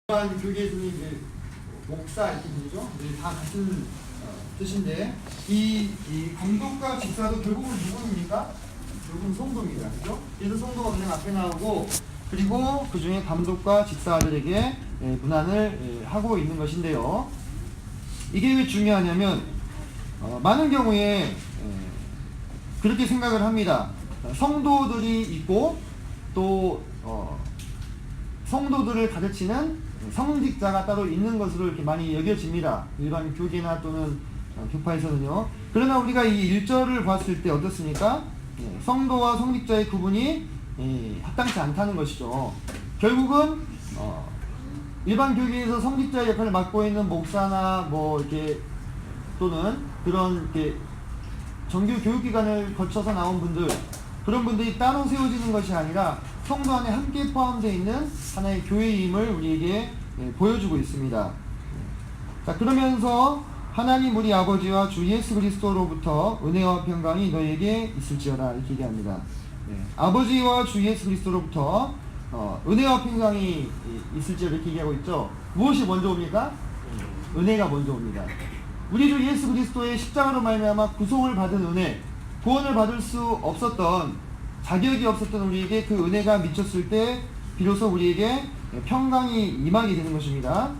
일반 교계에서는 이제 목사 이렇게 부르죠. 다 같은 뜻인데 이 감독과 집사도 결국은 누구입니까? 결국은 성도입니다. 그죠? 그래서 성도가 그냥 앞에 나오고 그리고 그 중에 감독과 집사들에게 문안을 하고 있는 것인데요. 이게 왜 중요하냐면 많은 경우에 그렇게 생각을 합니다. 성도들이 있고 또 성도들을 가르치는 성직자가 따로 있는 것으로 이렇게 많이 여겨집니다. 일반 교계나 또는 교파에서는요. 그러나 우리가 이 1절을 봤을 때 어떻습니까? 성도와 성직자의 구분이 합당치 않다는 것이죠. 결국은 일반 교계에서 성직자의 역할을 맡고 있는 목사나 뭐 이렇게 또는 그런 이렇게 정규 교육기관을 거쳐서 나온 분들, 그런 분들이 따로 세워지는 것이 아니라 성도 안에 함께 포함되어 있는 하나의 교회임을 우리에게 보여주고 있습니다. 자, 그러면서 하나님 우리 아버지와 주 예수 그리스도로부터 은혜와 평강이 너에게 있을지어다 이렇게 얘기합니다. 아버지와 주 예수 그리스도로부터 은혜와 평강이 있을지어다 이렇게 얘기하고 있죠. 무엇이 먼저 옵니까? 은혜가 먼저 옵니다. 우리 주 예수 그리스도의 십자가로 말미암아 구속을 받은 은혜, 구원을 받을 수 없었던, 자격이 없었던 우리에게 그 은혜가 미쳤을 때 비로소 우리에게 평강이 임하게 되는 것입니다.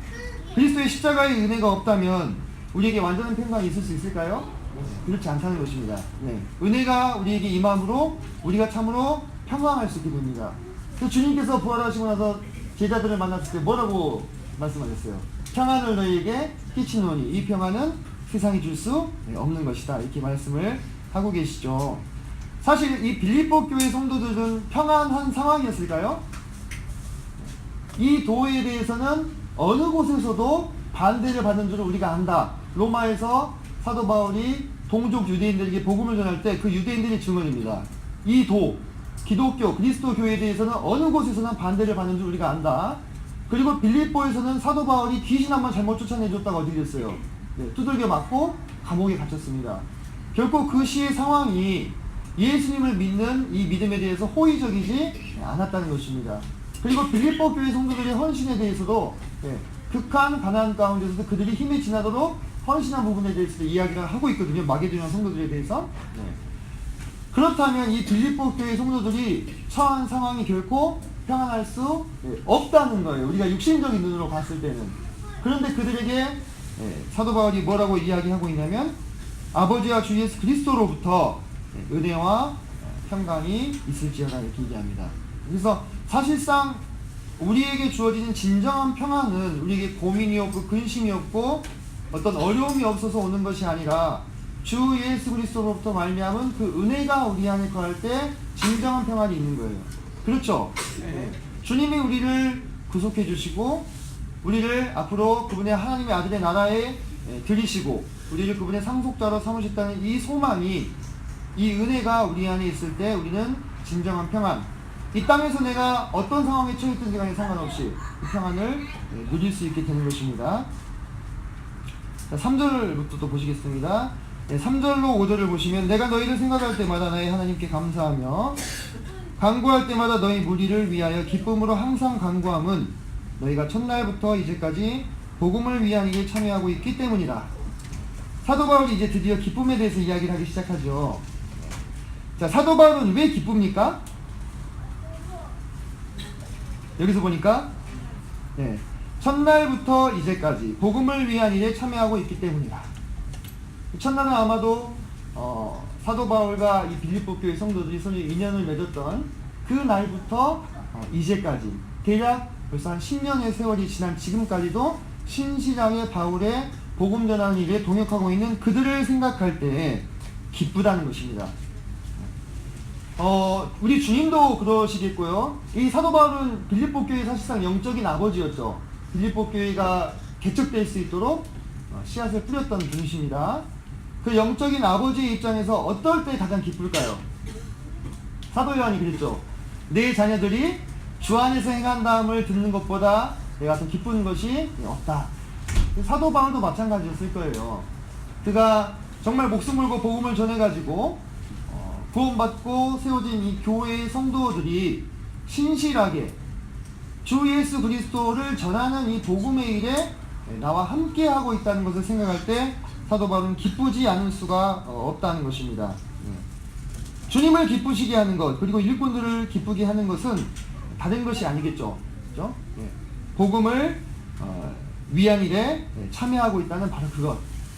그리스도의 십자가의 은혜가 없다면 우리에게 완전한 평강이 있을 수 있을까요? 그렇지 않다는 것입니다. 은혜가 우리에게 임함으로 우리가 참으로 평강할 수 있게 됩니다. 주님께서 부활하시고 나서 제자들을 만났을 때 뭐라고 말씀하셨어요? 평안을 너희에게 끼치노니 이 평안은 세상이 줄 수 없는 것이다 이렇게 말씀을 하고 계시죠. 사실 이 빌립보 교회 성도들은 평안한 상황이었을까요? 이 도에 대해서는 어느 곳에서도 반대를 받는 줄을 우리가 안다. 로마에서 사도 바울이 동족 유대인들에게 복음을 전할 때 그 유대인들이 증언입니다. 이 도, 기독교, 그리스도 교회에 대해서는 어느 곳에서는 반대를 받는 줄 우리가 안다. 그리고 빌립보에서는 사도 바울이 귀신 한번 잘못 쫓아내줬다가 어떻게 됐어요? 두들겨 맞고 감옥에 갇혔습니다. 결코 그 시의 상황이 예수님을 믿는 이 믿음에 대해서 호의적이지 않았다는 것입니다. 그리고 빌립보 교회 성도들의 헌신에 대해서도 극한 가난 가운데서도 그들이 힘이 지나도록 헌신한 부분에 대해서도 이야기를 하고 있거든요. 마게도냐 성도들에 대해서. 그렇다면 이 빌립보 교회 성도들이 처한 상황이 결코 평안할 수 없다는 거예요. 우리가 육신적인 눈으로 봤을 때는. 그런데 그들에게 사도 바울이 뭐라고 이야기하고 있냐면 아버지와 주 예수 그리스도로부터 은혜와 평강이 있을지어다 이렇게 얘기합니다. 그래서 사실상 우리에게 주어지는 진정한 평안은 우리에게 고민이 없고 근심이 없고 어떤 어려움이 없어서 오는 것이 아니라 주 예수 그리스도로부터 말미암은 그 은혜가 우리 안에 거할 때 진정한 평안이 있는 거예요. 그렇죠? 주님이 우리를 구속해 주시고 우리를 앞으로 그분의 하나님의 아들의 나라에 들이시고 우리를 그분의 상속자로 삼으셨다는 이 소망이, 이 은혜가 우리 안에 있을 때 우리는 진정한 평안, 이 땅에서 내가 어떤 상황에 처했든지 간에 상관없이 그 평안을 누릴 수 있게 되는 것입니다. 자, 3절부터 또 보시겠습니다. 3절로 5절을 보시면 내가 너희를 생각할 때마다 나의 하나님께 감사하며 간구할 때마다 너희 무리를 위하여 기쁨으로 항상 간구함은 너희가 첫날부터 이제까지 복음을 위한 일에 참여하고 있기 때문이다. 사도 바울이 이제 드디어 기쁨에 대해서 이야기를 하기 시작하죠. 자, 사도 바울은 왜 기쁩니까? 여기서 보니까 첫날부터 이제까지 복음을 위한 일에 참여하고 있기 때문이다. 첫날은 아마도 사도 바울과 이 빌립보 교회 성도들이 서로 인연을 맺었던 그 날부터 이제까지 대략 벌써 한 10년의 세월이 지난 지금까지도 신실하게 바울의 복음 전하는 일에 동역하고 있는 그들을 생각할 때 기쁘다는 것입니다. 우리 주님도 그러시겠고요. 이 사도 바울은 빌립보 교회 사실상 영적인 아버지였죠. 빌립보 교회가 개척될 수 있도록 씨앗을 뿌렸던 분이십니다. 그 영적인 아버지의 입장에서 어떨 때 가장 기쁠까요? 사도 요한이 그랬죠. 내 자녀들이 주 안에서 행한다함을 듣는 것보다 내가 더 기쁜 것이 없다. 사도 바울도 마찬가지였을 거예요. 그가 정말 목숨 걸고 복음을 전해가지고 구원받고 세워진 이 교회의 성도들이 신실하게 주 예수 그리스도를 전하는 이 복음의 일에 나와 함께 하고 있다는 것을 생각할 때 사도 바울은 기쁘지 않을 수가 없다는 것입니다. 주님을 기쁘시게 하는 것, 그리고 일꾼들을 기쁘게 하는 것은 다른 것이 아니겠죠. 그죠? 복음을 위한 일에 참여하고 있다는 바로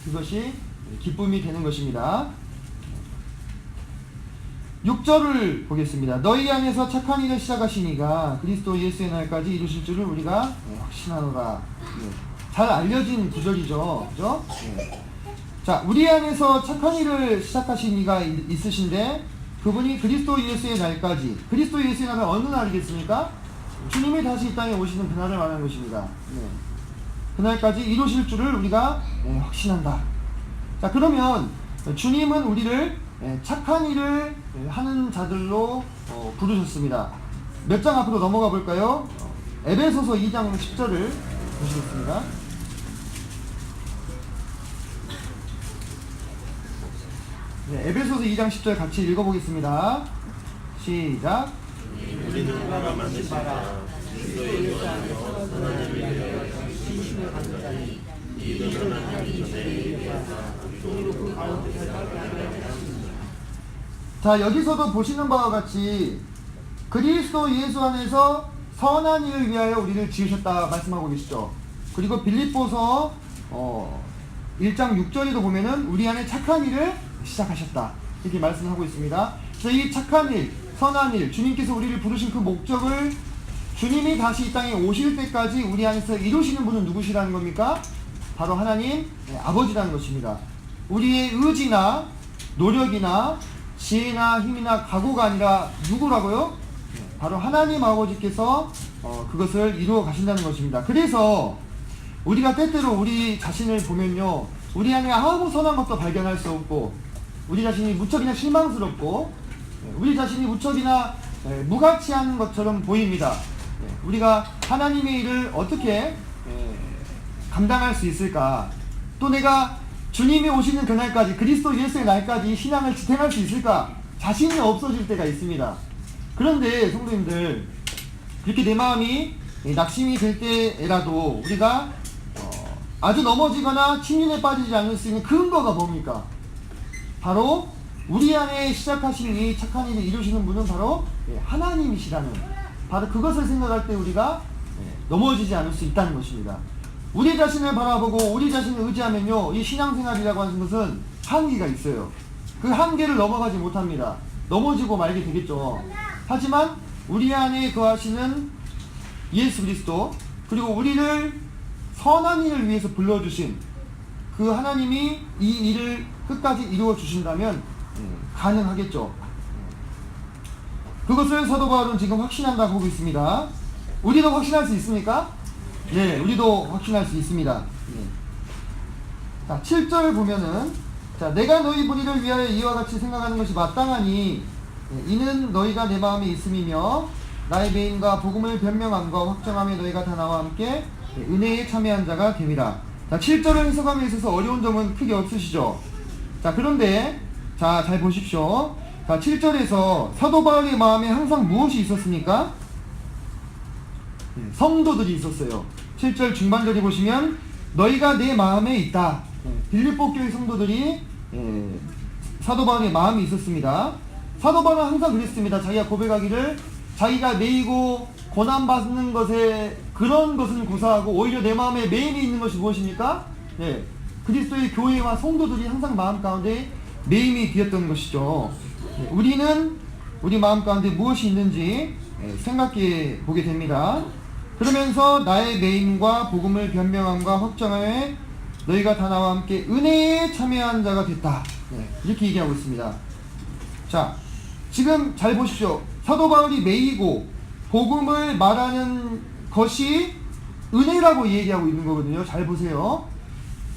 그것이 기쁨이 되는 것입니다. 6절을 보겠습니다. 너희 안에서 착한 일을 시작하시니가 그리스도 예수의 날까지 이루실 줄을 우리가 확신하노라. 잘 알려진 구절이죠. 그죠? 자, 우리 안에서 착한 일을 시작하신 이가 있으신데 그분이 그리스도 예수의 날까지, 그리스도 예수의 날은 어느 날이겠습니까? 주님이 다시 이 땅에 오시는 그날을 말하는 것입니다. 그날까지 이루실 줄을 우리가 확신한다. 자, 그러면 주님은 우리를 착한 일을 하는 자들로 부르셨습니다. 몇 장 앞으로 넘어가 볼까요? 에베소서 2장 10절을 보시겠습니다. 에베소서 2장 10절 같이 읽어보겠습니다. 시작. 우리는 우리가 만드신 바 그리스도 예수 안에서 하나님을 위하여 지으심을 받는 자니 이들은 하나님이 저희에게 위하사 종으로 그 가운데 살게 하려 하십니다. 자, 여기서도 보시는 바와 같이 그리스도 예수 안에서 선한 일을 위하여 우리를 지으셨다 말씀하고 계시죠. 그리고 빌립보서 1장 6절에도 보면은 우리 안에 착한 일을 시작하셨다 이렇게 말씀하고 있습니다. 그래서 이 착한 일, 선한 일, 주님께서 우리를 부르신 그 목적을 주님이 다시 이 땅에 오실 때까지 우리 안에서 이루시는 분은 누구시라는 겁니까? 바로 하나님 아버지라는 것입니다. 우리의 의지나 노력이나 지혜나 힘이나 각오가 아니라 누구라고요? 바로 하나님 아버지께서 그것을 이루어 가신다는 것입니다. 그래서 우리가 때때로 우리 자신을 보면요, 우리 안에 아무 선한 것도 발견할 수 없고 우리 자신이 무척이나 실망스럽고 우리 자신이 무척이나 무가치한 것처럼 보입니다. 우리가 하나님의 일을 어떻게 감당할 수 있을까? 또 내가 주님이 오시는 그날까지, 그리스도 예수의 날까지 신앙을 지탱할 수 있을까? 자신이 없어질 때가 있습니다. 그런데 성도님들, 그렇게 내 마음이 낙심이 될 때라도 우리가 아주 넘어지거나 침륜에 빠지지 않을 수 있는 근거가 뭡니까? 바로 우리 안에 시작하신 이 착한 일을 이루시는 분은 바로 하나님이시라는, 바로 그것을 생각할 때 우리가 넘어지지 않을 수 있다는 것입니다. 우리 자신을 바라보고 우리 자신을 의지하면요, 이 신앙생활이라고 하는 것은 한계가 있어요. 그 한계를 넘어가지 못합니다. 넘어지고 말게 되겠죠. 하지만 우리 안에 거하시는 예수 그리스도, 그리고 우리를 선한 일을 위해서 불러주신 그 하나님이 이 일을 끝까지 이루어 주신다면 가능하겠죠. 그것을 사도 바울은 지금 확신한다고 보고 있습니다. 우리도 확신할 수 있습니까? 네, 우리도 확신할 수 있습니다. 자, 7절 보면은, 자, 내가 너희 무리를 위하여 이와 같이 생각하는 것이 마땅하니 이는 너희가 내 마음에 있음이며 나의 매임과 복음을 변명함과 확정함에 너희가 다 나와 함께 은혜에 참여한 자가 됨이라. 자, 7절을 해석함에 있어서 어려운 점은 크게 없으시죠? 자, 그런데 자, 잘 보십시오. 자, 7절에서 사도 바울의 마음에 항상 무엇이 있었습니까? 성도들이 있었어요. 7절 중반절에 보시면 너희가 내 마음에 있다. 빌립보 교회 성도들이 사도 바울의 마음이 있었습니다. 사도 바울은 항상 그랬습니다. 자기가 고백하기를 자기가 매이고 고난받는 것에 그런 것은 고사하고 오히려 내 마음에 매임이 있는 것이 무엇입니까? 그리스도의 교회와 성도들이 항상 마음 가운데 매임이 되었던 것이죠. 우리는 우리 마음 가운데 무엇이 있는지 생각해 보게 됩니다. 그러면서 나의 매임과 복음을 변명함과 확정함에 너희가 다 나와 함께 은혜에 참여한 자가 됐다. 이렇게 얘기하고 있습니다. 자, 지금 잘 보십시오. 사도 바울이 매이고 복음을 말하는 것이 은혜라고 얘기하고 있는 거거든요. 잘 보세요.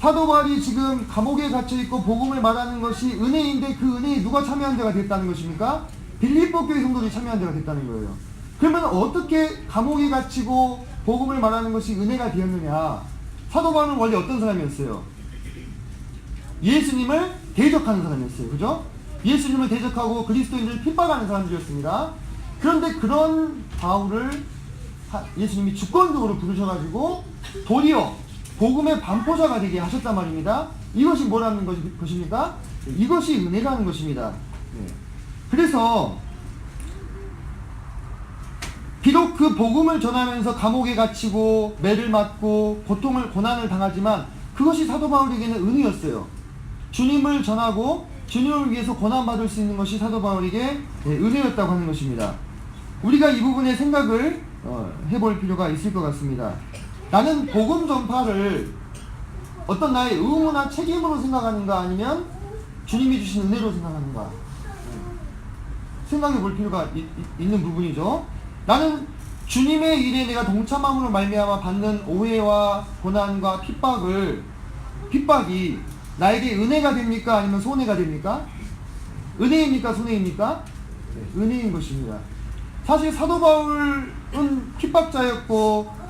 사도 바울이 지금 감옥에 갇혀있고 복음을 말하는 것이 은혜인데 그 은혜에 누가 참여한 자가 됐다는 것입니까? 빌립보 교회 성도들이 참여한 자가 됐다는 거예요. 그러면 어떻게 감옥에 갇히고 복음을 말하는 것이 은혜가 되었느냐? 사도 바울은 원래 어떤 사람이었어요? 예수님을 대적하는 사람이었어요. 그죠? 예수님을 대적하고 그리스도인들을 핍박하는 사람들이었습니다. 그런데 그런 바울을 예수님이 주권적으로 부르셔가지고 도리어 복음의 반포자가 되게 하셨단 말입니다. 이것이 뭐라는 것입니까? 이것이 은혜라는 것입니다. 그래서 비록 그 복음을 전하면서 감옥에 갇히고 매를 맞고 고난을 당하지만 그것이 사도 바울에게는 은혜였어요. 주님을 전하고 주님을 위해서 고난받을 수 있는 것이 사도 바울에게 은혜였다고 하는 것입니다. 우리가 이 부분에 생각을 해볼 필요가 있을 것 같습니다. 나는 복음 전파를 어떤 나의 의무나 책임으로 생각하는가, 아니면 주님이 주신 은혜로 생각하는가, 생각해 볼 필요가 있는 부분이죠. 나는 주님의 일에 내가 동참함으로 말미암아 받는 오해와 고난과 핍박이 나에게 은혜가 됩니까? 아니면 손해가 됩니까? 은혜입니까? 손해입니까? 은혜인 것입니다. 사실 사도 바울은 핍박자였고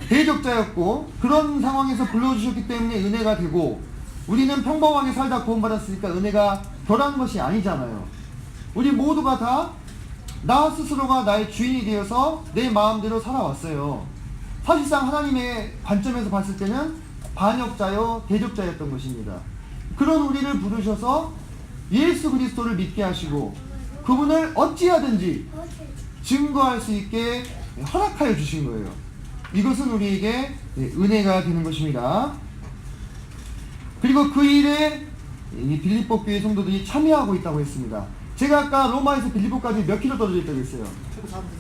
대적자였고 그런 상황에서 불러주셨기 때문에 은혜가 되고, 우리는 평범하게 살다 구원받았으니까 은혜가 덜한 것이 아니잖아요. 우리 모두가 다 나 스스로가 나의 주인이 되어서 내 마음대로 살아왔어요. 사실상 하나님의 관점에서 봤을 때는 반역자요 대적자였던 것입니다. 그런 우리를 부르셔서 예수 그리스도를 믿게 하시고 그분을 어찌하든지 증거할 수 있게 허락하여 주신 거예요. 이것은 우리에게 은혜가 되는 것입니다. 그리고 그 일에 이 빌립보 교회 성도들이 참여하고 있다고 했습니다. 제가 아까 로마에서 빌립보까지 몇 킬로 떨어져 있다고 했어요?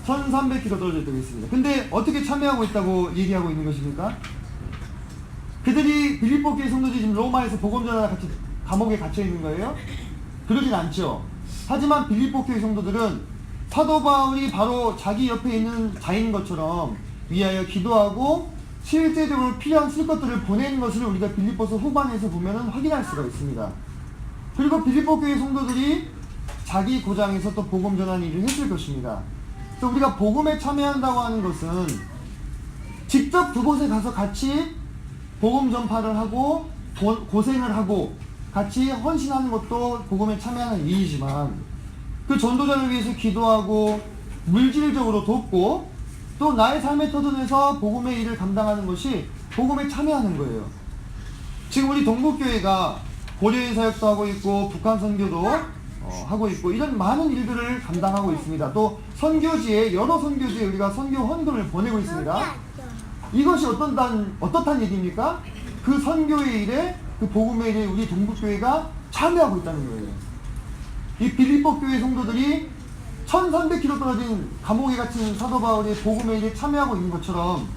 1300km 떨어져 있다고 했습니다. 근데 어떻게 참여하고 있다고 얘기하고 있는 것입니까? 그들이 빌립보 교회 성도들이 지금 로마에서 복음 전하다 같이 감옥에 갇혀 있는 거예요? 그러진 않죠. 하지만 빌립보 교회 성도들은 사도 바울이 바로 자기 옆에 있는 자인 것처럼 위하여 기도하고 실제적으로 필요한 쓸 것들을 보내는 것을 우리가 빌립보서 후반에서 보면은 확인할 수가 있습니다. 그리고 빌립보 교회 성도들이 자기 고장에서 또 복음 전하는 일을 했을 것입니다. 그래서 우리가 복음에 참여한다고 하는 것은 직접 그곳에 가서 같이 복음 전파를 하고 고생을 하고 같이 헌신하는 것도 복음에 참여하는 일이지만, 그 전도자를 위해서 기도하고 물질적으로 돕고 또 나의 삶의 터전에서 복음의 일을 감당하는 것이 복음에 참여하는 거예요. 지금 우리 동국교회가 고려인 사역도 하고 있고 북한 선교도 하고 있고 이런 많은 일들을 감당하고 있습니다. 또 선교지에, 여러 선교지에 우리가 선교 헌금을 보내고 있습니다. 이것이 어떻단 얘기입니까? 그 선교의 일에, 그 복음의 일에 우리 동국교회가 참여하고 있다는 거예요. 이 빌립보 교회 성도들이 1300km 떨어진 감옥에 갇힌 사도 바울의 복음의 일에 참여하고 있는 것처럼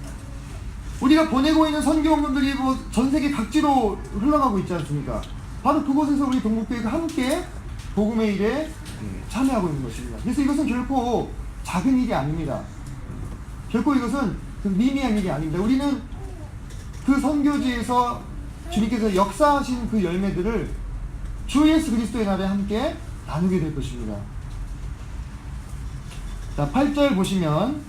우리가 보내고 있는 선교 헌금들이 전 세계 각지로 흘러가고 있지 않습니까? 바로 그곳에서 우리 동국교회가 함께 복음의 일에 참여하고 있는 것입니다. 그래서 이것은 결코 작은 일이 아닙니다. 결코 이것은 미미한 일이 아닙니다. 우리는 그 선교지에서 주님께서 역사하신 그 열매들을 주 예수 그리스도의 날에 함께 나누게 될 것입니다. 자, 8절 보시면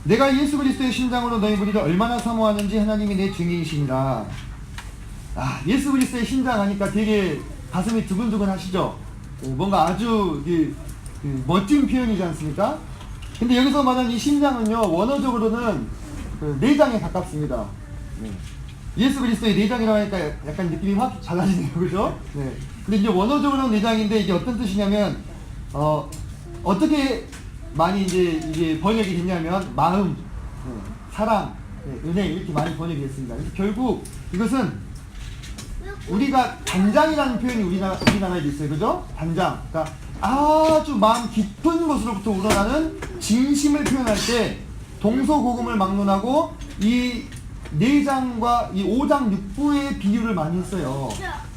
내가 예수 그리스도의 심장으로 너희 무리를 얼마나 사모하는지 하나님이 내 증인이시니라. 예수 그리스도의 심장 하니까 되게 가슴이 두근두근 하시죠? 뭔가 아주 멋진 표현이지 않습니까? 근데 여기서 말하는 이 심장은요, 원어적으로는 내장에 가깝습니다. 예수 그리스도의 내장이라고 하니까 약간 느낌이 확 달라지네요. 그죠? 네. 근데 이제 원어적으로는 내장인데 이게 어떤 뜻이냐면, 어떻게 많이 이게 번역이 됐냐면, 마음, 사랑, 은혜, 이렇게 많이 번역이 됐습니다. 그래서 결국 이것은 우리가 단장이라는 표현이 우리나라에도 있어요. 그죠? 단장. 그러니까 아주 마음 깊은 곳으로부터 우러나는 진심을 표현할 때 동서고금을 막론하고 이 내장과 이 오장 육부의 비유를 많이 했어요.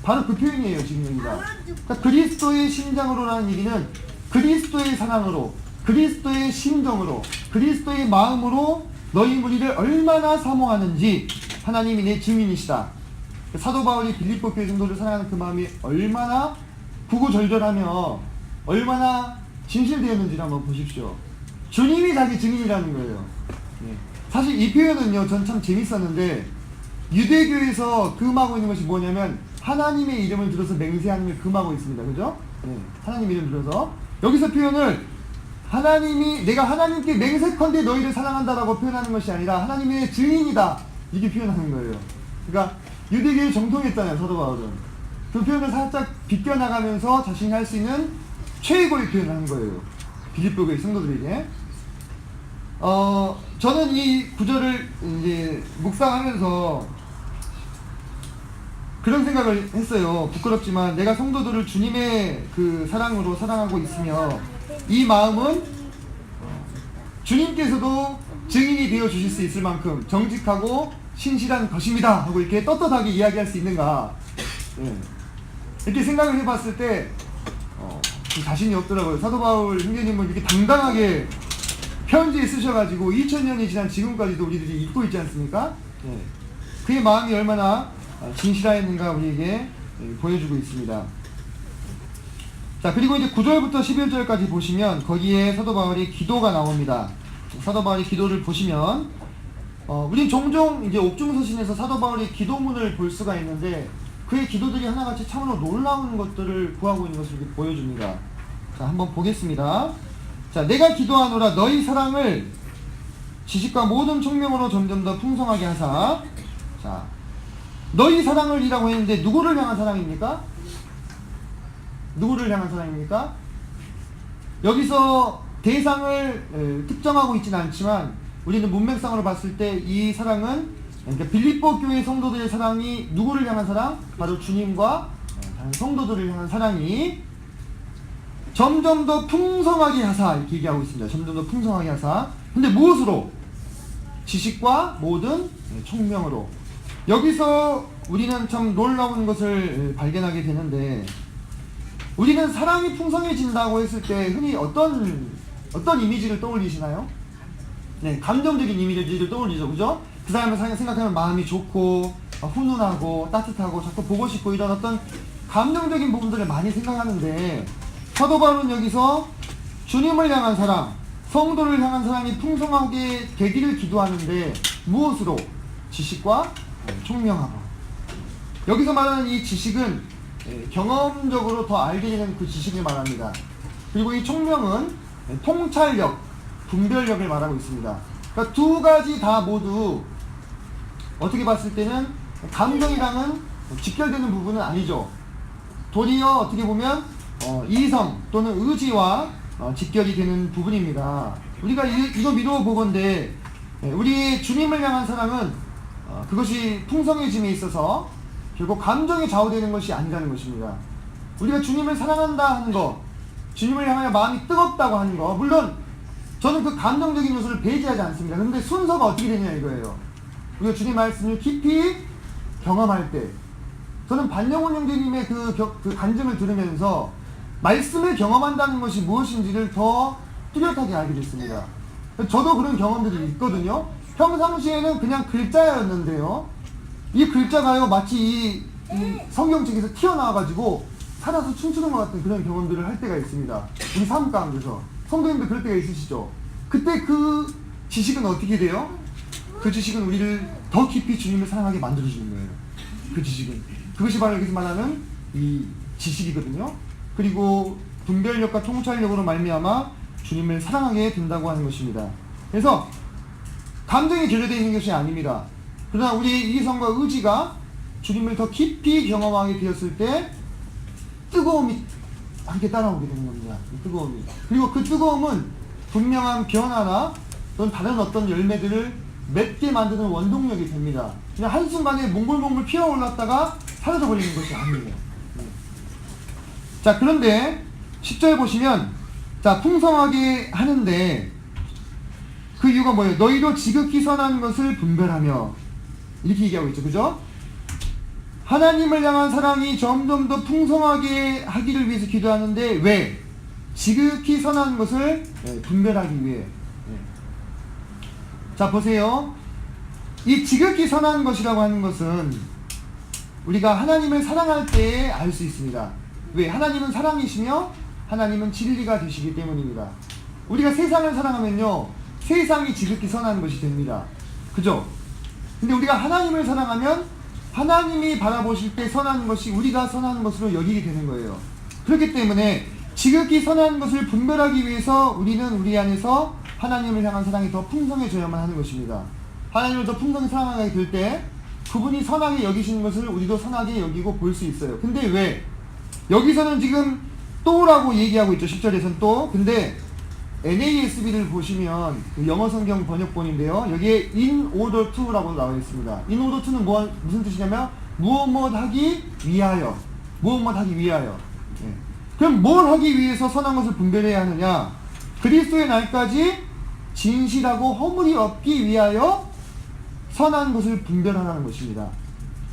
바로 그 표현이에요. 지금 여기가. 그러니까 그리스도의 심장으로라는 얘기는 그리스도의 사랑으로, 그리스도의 심정으로, 그리스도의 마음으로 너희 무리를 얼마나 사모하는지 하나님이 내 증인이시다. 사도 바울이 빌립보 교회 성도를 사랑하는 그 마음이 얼마나 구구절절하며 얼마나 진실되었는지를 한번 보십시오. 주님이 자기 증인이라는 거예요. 사실 이 표현은요, 전 참 재밌었는데, 유대교에서 금하고 있는 것이 뭐냐면 하나님의 이름을 들어서 맹세하는 걸 금하고 있습니다. 그죠? 하나님의 이름을 들어서 여기서 표현을 하나님이 내가 하나님께 맹세컨대 너희를 사랑한다라고 표현하는 것이 아니라 하나님의 증인이다 이렇게 표현하는 거예요. 그러니까 유대교에 정통했잖아요, 사도 바울은. 그 표현을 살짝 비껴나가면서 자신이 할 수 있는 최고의 표현을 한 거예요, 빌립보 교회 성도들에게. 저는 이 구절을 이제 묵상하면서 그런 생각을 했어요. 부끄럽지만 내가 성도들을 주님의 그 사랑으로 사랑하고 있으며 이 마음은 주님께서도 증인이 되어 주실 수 있을 만큼 정직하고 신실한 것입니다 하고 이렇게 떳떳하게 이야기할 수 있는가, 이렇게 생각을 해봤을 때 자신이 없더라고요. 사도 바울 형제님은 이렇게 당당하게 편지에 쓰셔가지고 2000년이 지난 지금까지도 우리들이 읽고 있지 않습니까? 그의 마음이 얼마나 진실하였는가 우리에게 보여주고 있습니다. 자, 그리고 이제 9절부터 11절까지 보시면 거기에 사도 바울의 기도가 나옵니다. 사도 바울의 기도를 보시면 우린 종종 이제 옥중서신에서 사도 바울의 기도문을 볼 수가 있는데 그의 기도들이 하나같이 참으로 놀라운 것들을 구하고 있는 것을 이렇게 보여줍니다. 자, 한번 보겠습니다. 자, 내가 기도하노라 너희 사랑을 지식과 모든 총명으로 점점 더 풍성하게 하사. 자, 너희 사랑을 이라고 했는데 누구를 향한 사랑입니까? 누구를 향한 사랑입니까? 여기서 대상을 특정하고 있지는 않지만 우리는 문맥상으로 봤을 때 이 사랑은, 그러니까 빌립보 교회 성도들의 사랑이 누구를 향한 사랑? 바로 주님과 다른 성도들을 향한 사랑이 점점 더 풍성하게 하사 이렇게 얘기하고 있습니다. 점점 더 풍성하게 하사. 근데 무엇으로? 지식과 모든 총명으로. 여기서 우리는 참 놀라운 것을 발견하게 되는데, 우리는 사랑이 풍성해진다고 했을 때 흔히 어떤 이미지를 떠올리시나요? 네, 감정적인 이미지를 떠올리죠, 그죠? 그 사람을 생각하면 마음이 좋고 훈훈하고 따뜻하고 자꾸 보고 싶고 이런 어떤 감정적인 부분들을 많이 생각하는데, 사도 바울은 여기서 주님을 향한 사랑, 성도를 향한 사랑이 풍성하게 되기를 기도하는데 무엇으로? 지식과 총명하고. 여기서 말하는 이 지식은 경험적으로 더 알게 되는 그 지식을 말합니다. 그리고 이 총명은 통찰력, 분별력을 말하고 있습니다. 그러니까 두 가지 다 모두 어떻게 봤을 때는 감정이랑은 직결되는 부분은 아니죠. 도리어 어떻게 보면 이성 또는 의지와 직결이 되는 부분입니다. 우리가 이거 미루어 보건대 우리 주님을 향한 사랑은 그것이 풍성해짐에 있어서 결국 감정이 좌우되는 것이 아니라는 것입니다. 우리가 주님을 사랑한다 하는 거, 주님을 향하여 마음이 뜨겁다고 하는 거, 물론 저는 그 감정적인 요소를 배제하지 않습니다. 그런데 순서가 어떻게 되냐 이거예요. 우리가 주님 말씀을 깊이 경험할 때, 저는 반영훈 형제님의 그 간증을 들으면서 말씀을 경험한다는 것이 무엇인지를 더 뚜렷하게 알게 됐습니다. 저도 그런 경험들이 있거든요. 평상시에는 그냥 글자였는데요, 이 글자가요 마치 이 성경책에서 튀어나와가지고 살아서 춤추는 것 같은 그런 경험들을 할 때가 있습니다. 우리 삶 가운데서. 성도님들 그럴 때가 있으시죠? 그때 그 지식은 어떻게 돼요? 그 지식은 우리를 더 깊이 주님을 사랑하게 만들어주는 거예요. 그 지식은. 그것이 바로 여기서 말하는 이 지식이거든요. 그리고 분별력과 통찰력으로 말미암아 주님을 사랑하게 된다고 하는 것입니다. 그래서 감정이 결여되어 있는 것이 아닙니다. 그러나 우리의 이성과 의지가 주님을 더 깊이 경험하게 되었을 때 뜨거움이 함께 따라오게 되는 겁니다. 뜨거움이. 그리고 그 뜨거움은 분명한 변화나 또는 다른 어떤 열매들을 맺게 만드는 원동력이 됩니다. 그냥 한순간에 몽글몽글 피어올랐다가 사라져 버리는 것이 아니에요. 자, 그런데 10절 보시면, 자, 풍성하게 하는데 그 이유가 뭐예요? 너희도 지극히 선한 것을 분별하며, 이렇게 얘기하고 있죠. 그죠? 하나님을 향한 사랑이 점점 더 풍성하게 하기를 위해서 기도하는데, 왜? 지극히 선한 것을 분별하기 위해. 자, 보세요. 이 지극히 선한 것이라고 하는 것은 우리가 하나님을 사랑할 때에 알 수 있습니다. 왜? 하나님은 사랑이시며 하나님은 진리가 되시기 때문입니다. 우리가 세상을 사랑하면요, 세상이 지극히 선한 것이 됩니다. 그죠? 근데 우리가 하나님을 사랑하면 하나님이 바라보실 때 선한 것이 우리가 선한 것으로 여기게 되는 거예요. 그렇기 때문에 지극히 선한 것을 분별하기 위해서 우리는 우리 안에서 하나님을 향한 사랑이 더 풍성해져야만 하는 것입니다. 하나님을 더 풍성히 사랑하게 될 때 그분이 선하게 여기시는 것을 우리도 선하게 여기고 볼 수 있어요. 근데 왜? 여기서는 지금 또라고 얘기하고 있죠. 10절에서는 또. 근데 NASB를 보시면 그 영어 성경 번역본인데요. 여기에 in order to라고 나와 있습니다. in order to는 무슨 뜻이냐면 무엇 하기 위하여. 무엇 하기 위하여. 예. 그럼 뭘 하기 위해서 선한 것을 분별해야 하느냐? 그리스도의 날까지 진실하고 허물이 없기 위하여 선한 것을 분별하라는 것입니다.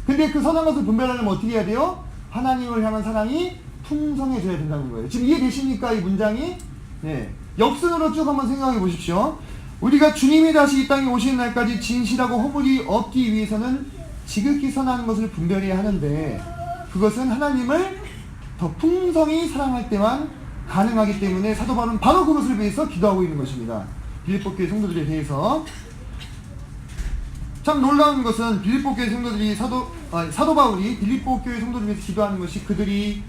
근데 그 선한 것을 분별하려면 어떻게 해야 돼요? 하나님을 향한 사랑이 풍성해져야 된다는 거예요. 지금 이해되십니까? 이 문장이? 네. 역순으로 쭉 한번 생각해 보십시오. 우리가 주님이 다시 이 땅에 오시는 날까지 진실하고 허물이 없기 위해서는 지극히 선한 것을 분별해야 하는데 그것은 하나님을 더 풍성히 사랑할 때만 가능하기 때문에 사도 바울은 바로 그것을 위해서 기도하고 있는 것입니다. 빌립보 교회 성도들에 대해서. 참 놀라운 것은 빌립보 교회 성도들이 사도 바울이 빌립보 교회 성도들을 위해서 기도하는 것이 그들이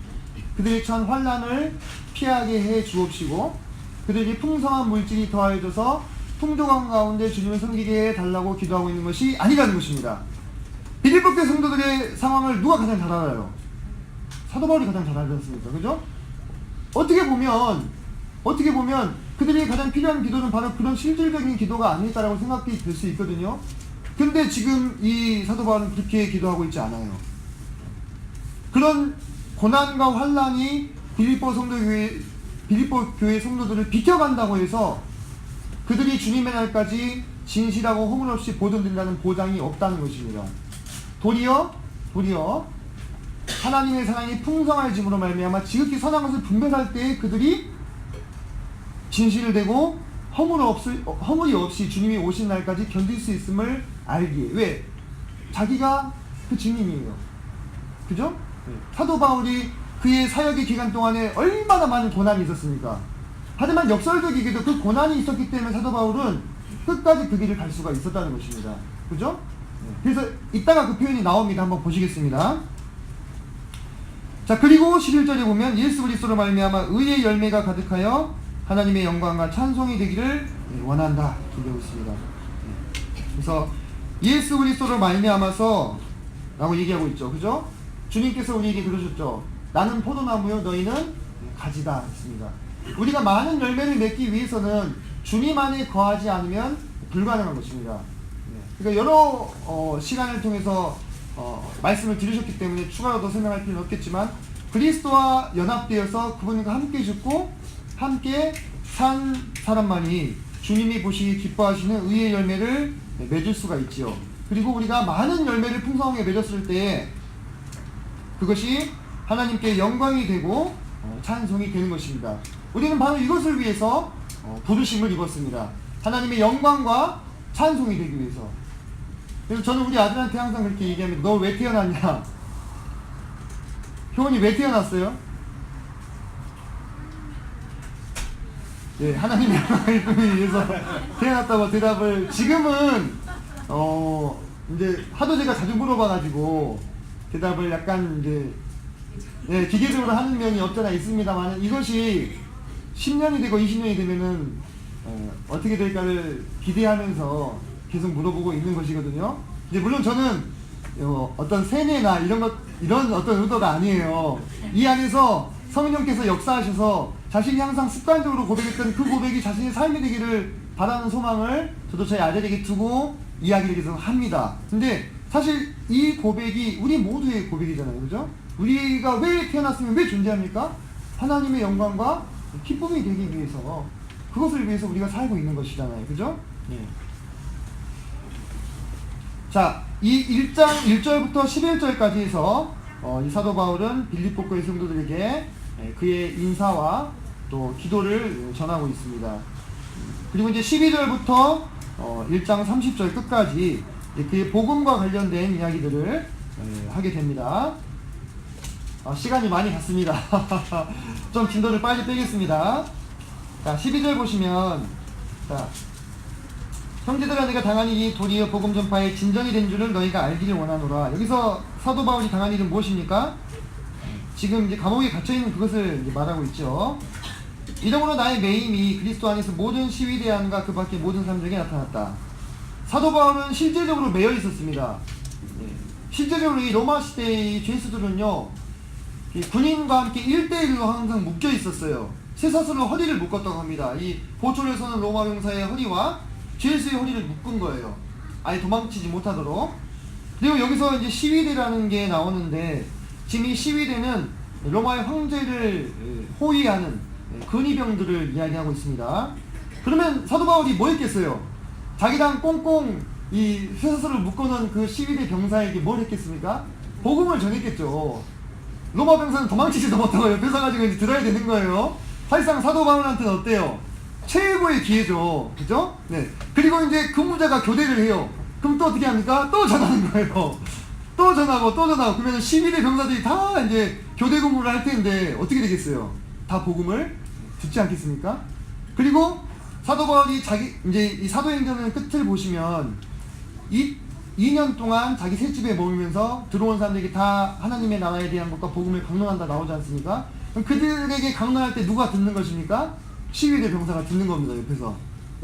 처한 환난을 피하게 해 주옵시고 그들이 풍성한 물질이 더하여져서 풍족한 가운데 주님을 섬기게 해 달라고 기도하고 있는 것이 아니라는 것입니다. 빌립보 교회 성도들의 상황을 누가 가장 잘 알아요? 사도 바울이 가장 잘 알지 않습니까? 그죠? 어떻게 보면 그들이 가장 필요한 기도는 바로 그런 실질적인 기도가 아닐까라고 생각이 될 수 있거든요. 근데 지금 이 사도 바울은 그렇게 기도하고 있지 않아요. 그런 고난과 환난이 빌립보 교회 성도들을 비켜간다고 해서 그들이 주님의 날까지 진실하고 허물 없이 보존된다는 보장이 없다는 것입니다. 도리어 하나님의 사랑이 풍성해짐으로 말미암아 지극히 선한 것을 분별할 때에 그들이 진실을 되고 허물이 없이 주님이 오신 날까지 견딜 수 있음을 알기에. 왜? 자기가 그 증인이에요. 그죠? 사도 바울이 그의 사역의 기간 동안에 얼마나 많은 고난이 있었습니까? 하지만 역설적이게도 그 고난이 있었기 때문에 사도 바울은 끝까지 그 길을 갈 수가 있었다는 것입니다. 그죠? 그래서 이따가 그 표현이 나옵니다. 한번 보시겠습니다. 자, 그리고 11절에 보면 예수 그리스도로 말미암아 의의 열매가 가득하여 하나님의 영광과 찬송이 되기를 원한다. 기도하고 있습니다. 그래서 예수 그리스도로 말미암아서 라고 얘기하고 있죠. 그죠? 주님께서 우리에게 그러셨죠. 나는 포도나무요 너희는 가지다 했습니다. 우리가 많은 열매를 맺기 위해서는 주님 안에 거하지 않으면 불가능한 것입니다. 그러니까 여러 시간을 통해서 말씀을 들으셨기 때문에 추가로 더 설명할 필요는 없겠지만 그리스도와 연합되어서 그분과 함께 죽고 함께 산 사람만이 주님이 보시기 기뻐하시는 의의 열매를 맺을 수가 있지요. 그리고 우리가 많은 열매를 풍성하게 맺었을 때 그것이 하나님께 영광이 되고 찬송이 되는 것입니다. 우리는 바로 이것을 위해서 부르심을 입었습니다. 하나님의 영광과 찬송이 되기 위해서. 그래서 저는 우리 아들한테 항상 그렇게 얘기합니다. 너 왜 태어났냐? 효원이 왜 태어났어요? 네, 하나님의 영광을 위해서 태어났다고 대답을 지금은 이제 하도 제가 자주 물어봐가지고 대답을 약간 이제 기계적으로 하는 면이 없잖아 있습니다만 이것이 10년이 되고 20년이 되면은 어떻게 될까를 기대하면서 계속 물어보고 있는 것이거든요. 이제 물론 저는 어떤 세뇌나 이런 어떤 의도가 아니에요. 이 안에서 성령께서 역사하셔서 자신이 항상 습관적으로 고백했던 그 고백이 자신의 삶이 되기를 바라는 소망을 저도 저희 아들에게 두고 이야기를 계속 합니다. 근데 사실 이 고백이 우리 모두의 고백이잖아요. 그죠? 우리가 왜 태어났으면 왜 존재합니까? 하나님의 영광과 기쁨이 되기 위해서 그것을 위해서 우리가 살고 있는 것이잖아요. 그죠? 네. 자, 이 1장 1절부터 11절까지 해서 이 사도 바울은 빌립보 교회 성도들에게 그의 인사와 또 기도를 전하고 있습니다. 그리고 이제 12절부터 1장 30절 끝까지 그의 복음과 관련된 이야기들을 하게 됩니다. 시간이 많이 갔습니다. 좀 진도를 빨리 빼겠습니다. 자, 12절 보시면 자, 형제들아 내가 당한 일이 도리어 복음 전파의 진정이 된 줄을 너희가 알기를 원하노라. 여기서 사도 바울이 당한 일은 무엇입니까? 지금 이제 감옥에 갇혀있는 그것을 이제 말하고 있죠. 이러므로 나의 매임이 그리스도 안에서 모든 시위대안과 그 밖의 모든 사람들에게 나타났다. 사도 바울은 실제적으로 매여 있었습니다. 실제적으로 이 로마 시대의 죄수들은요, 이 군인과 함께 1대1로 항상 묶여 있었어요. 쇠사슬로 허리를 묶었다고 합니다. 이 보초를 서는 로마 병사의 허리와 죄수의 허리를 묶은 거예요. 아예 도망치지 못하도록. 그리고 여기서 이제 시위대라는 게 나오는데, 지금 이 시위대는 로마의 황제를 호위하는 근위병들을 이야기하고 있습니다. 그러면 사도 바울이 뭐 했겠어요? 자기랑 꽁꽁 이 쇠사슬을 묶어놓은 그 시위대 병사에게 뭘 했겠습니까? 복음을 전했겠죠. 로마 병사는 도망치지도 못하고 옆에 서가지고 이제 들어야 되는 거예요. 사실상 사도 바울한테는 어때요? 최고의 기회죠. 그죠? 네. 그리고 이제 근무자가 교대를 해요. 그럼 또 어떻게 합니까? 또 전하는 거예요. 또 전하고 또 전하고. 그러면 시위대 병사들이 다 이제 교대 근무를 할 텐데 어떻게 되겠어요? 다 복음을 듣지 않겠습니까? 그리고 사도 바울이 이제 이 사도행전의 끝을 보시면 2년 동안 자기 셋집에 머물면서 들어온 사람들에게 다 하나님의 나라에 대한 것과 복음을 강론한다 나오지 않습니까? 그럼 그들에게 강론할 때 누가 듣는 것입니까? 시위대 병사가 듣는 겁니다, 옆에서.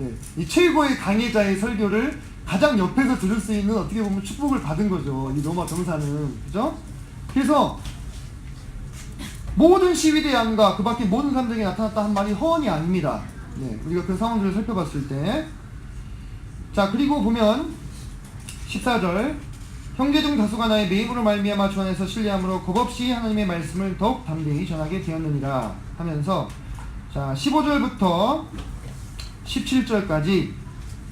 예, 이 최고의 강의자의 설교를 가장 옆에서 들을 수 있는 어떻게 보면 축복을 받은 거죠, 이 로마 병사는. 그죠? 그래서 모든 시위대 안과 그 밖에 모든 사람들에게 나타났다 한 말이 허언이 아닙니다. 네, 우리가 그 상황들을 살펴봤을 때. 자, 그리고 보면 14절, 형제 중 다수가 나의 매임으로 말미암아 주 안에서 신뢰함으로 겁없이 하나님의 말씀을 더욱 담대히 전하게 되었느니라 하면서, 자 15절부터 17절까지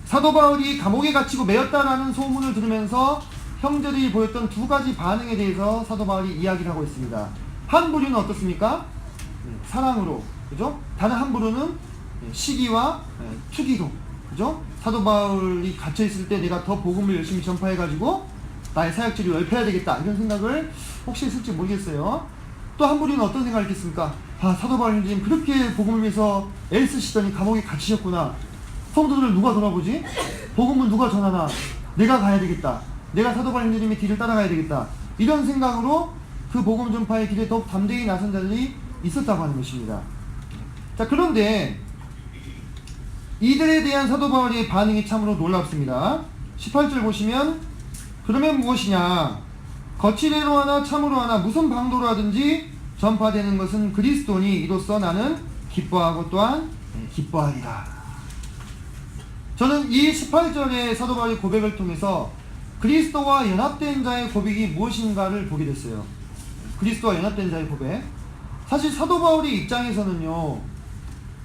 사도 바울이 감옥에 갇히고 매였다라는 소문을 들으면서 형제들이 보였던 두 가지 반응에 대해서 사도 바울이 이야기를 하고 있습니다. 한 부류는 어떻습니까? 사랑으로, 그죠? 다른 한 부류는 시기와 투기로, 그죠? 사도 바울이 갇혀있을 때 내가 더 복음을 열심히 전파해가지고 나의 사역지를 넓혀야 되겠다, 이런 생각을 혹시 했을지 모르겠어요. 또 한 부류는 어떤 생각을 했겠습니까? 아, 사도 바울님 그렇게 복음을 위해서 애쓰시더니 감옥에 갇히셨구나. 성도들을 누가 돌아보지? 복음은 누가 전하나? 내가 가야 되겠다. 내가 사도 바울님의 길을 따라가야 되겠다. 이런 생각으로 그 복음 전파의 길에 더욱 담대히 나선 자들이 있었다고 하는 것입니다. 자, 그런데 이들에 대한 사도 바울의 반응이 참으로 놀랍습니다. 18절 보시면, 그러면 무엇이냐? 거칠애로 하나 참으로 하나 무슨 방도로 하든지 전파되는 것은 그리스도니 이로써 나는 기뻐하고 또한 기뻐하리라. 저는 이 18절의 사도 바울의 고백을 통해서 그리스도와 연합된 자의 고백이 무엇인가를 보게 됐어요. 그리스도와 연합된 자의 고백. 사실 사도 바울의 입장에서는요,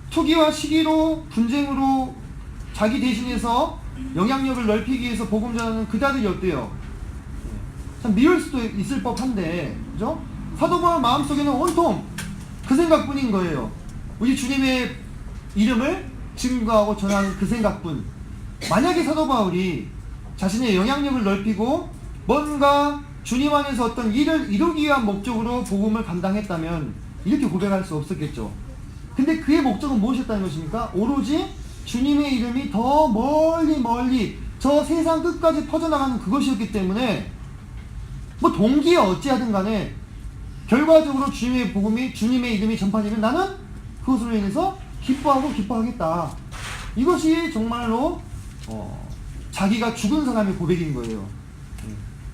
투기와 시기로 분쟁으로 자기 대신해서 영향력을 넓히기 위해서 복음 전하는 그자들이 어때요? 참 미울 수도 있을 법한데, 그죠? 사도 바울 마음속에는 온통 그 생각뿐인 거예요. 우리 주님의 이름을 증거하고 전하는 그 생각뿐. 만약에 사도 바울이 자신의 영향력을 넓히고 뭔가 주님 안에서 어떤 일을 이루기 위한 목적으로 복음을 감당했다면 이렇게 고백할 수 없었겠죠. 근데 그의 목적은 무엇이었다는 것입니까? 오로지 주님의 이름이 더 멀리 저 세상 끝까지 퍼져나가는 그것이었기 때문에 뭐 동기에 어찌하든 간에 결과적으로 주님의 복음이, 주님의 이름이 전파되면 나는 그것으로 인해서 기뻐하겠다. 이것이 정말로 자기가 죽은 사람의 고백인 거예요.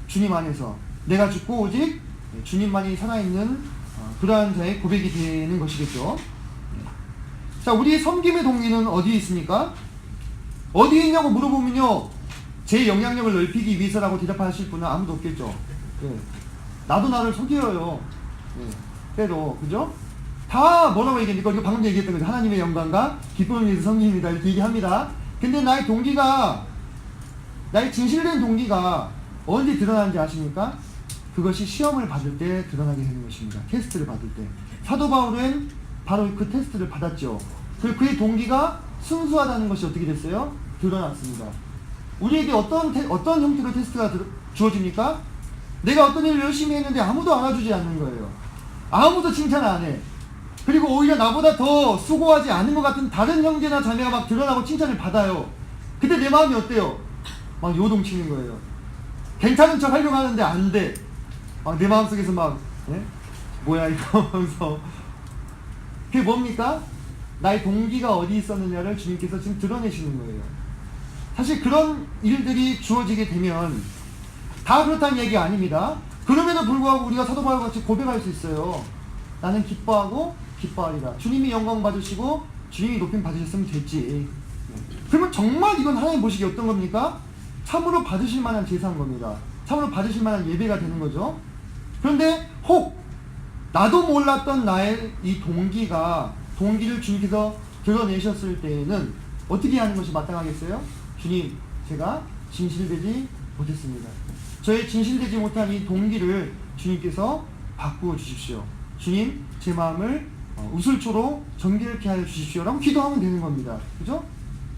주님 안에서 내가 죽고 오직 주님만이 살아있는 그러한 자의 고백이 되는 것이겠죠. 자, 우리의 섬김의 동기는 어디에 있습니까? 어디에 있냐고 물어보면요, 제 영향력을 넓히기 위해서라고 대답하실 분은 아무도 없겠죠. 나도 나를 속여요. 때로, 그죠? 다 뭐라고 얘기합니까? 이거 방금 얘기했던 거죠. 하나님의 영광과 기쁨을 위해서 섬깁니다, 이렇게 얘기합니다. 근데 나의 동기가, 나의 진실된 동기가 언제 드러나는지 아십니까? 그것이 시험을 받을 때 드러나게 되는 것입니다. 테스트를 받을 때. 사도 바울은 바로 그 테스트를 받았죠. 그의 동기가 순수하다는 것이 어떻게 됐어요? 드러났습니다. 우리에게 어떤 형태로 테스트가 주어집니까? 내가 어떤 일을 열심히 했는데 아무도 알아주지 않는 거예요. 아무도 칭찬 안 해. 그리고 오히려 나보다 더 수고하지 않은 것 같은 다른 형제나 자매가 막 드러나고 칭찬을 받아요. 근데 내 마음이 어때요? 막 요동치는 거예요. 괜찮은 척 하려고 하는데 안 돼. 막 내 마음속에서 막 뭐야 이거 하면서 그게 뭡니까? 나의 동기가 어디 있었느냐를 주님께서 지금 드러내시는 거예요. 사실 그런 일들이 주어지게 되면 다 그렇다는 얘기 아닙니다. 그럼에도 불구하고 우리가 사도 바울과 같이 고백할 수 있어요. 나는 기뻐하고 기뻐하리라. 주님이 영광 받으시고 주님이 높임 받으셨으면 됐지. 그러면 정말 이건 하나님 보시기에 어떤 겁니까? 참으로 받으실 만한 제사인 겁니다. 참으로 받으실 만한 예배가 되는 거죠. 그런데 혹 나도 몰랐던 나의 이 동기를 주님께서 드러내셨을 때에는 어떻게 하는 것이 마땅하겠어요? 주님, 제가 진실되지 못했습니다. 저의 진실되지 못한 이 동기를 주님께서 바꾸어 주십시오. 주님, 제 마음을 우슬초로 정결케 하여 주십시오라고 기도하면 되는 겁니다. 그죠?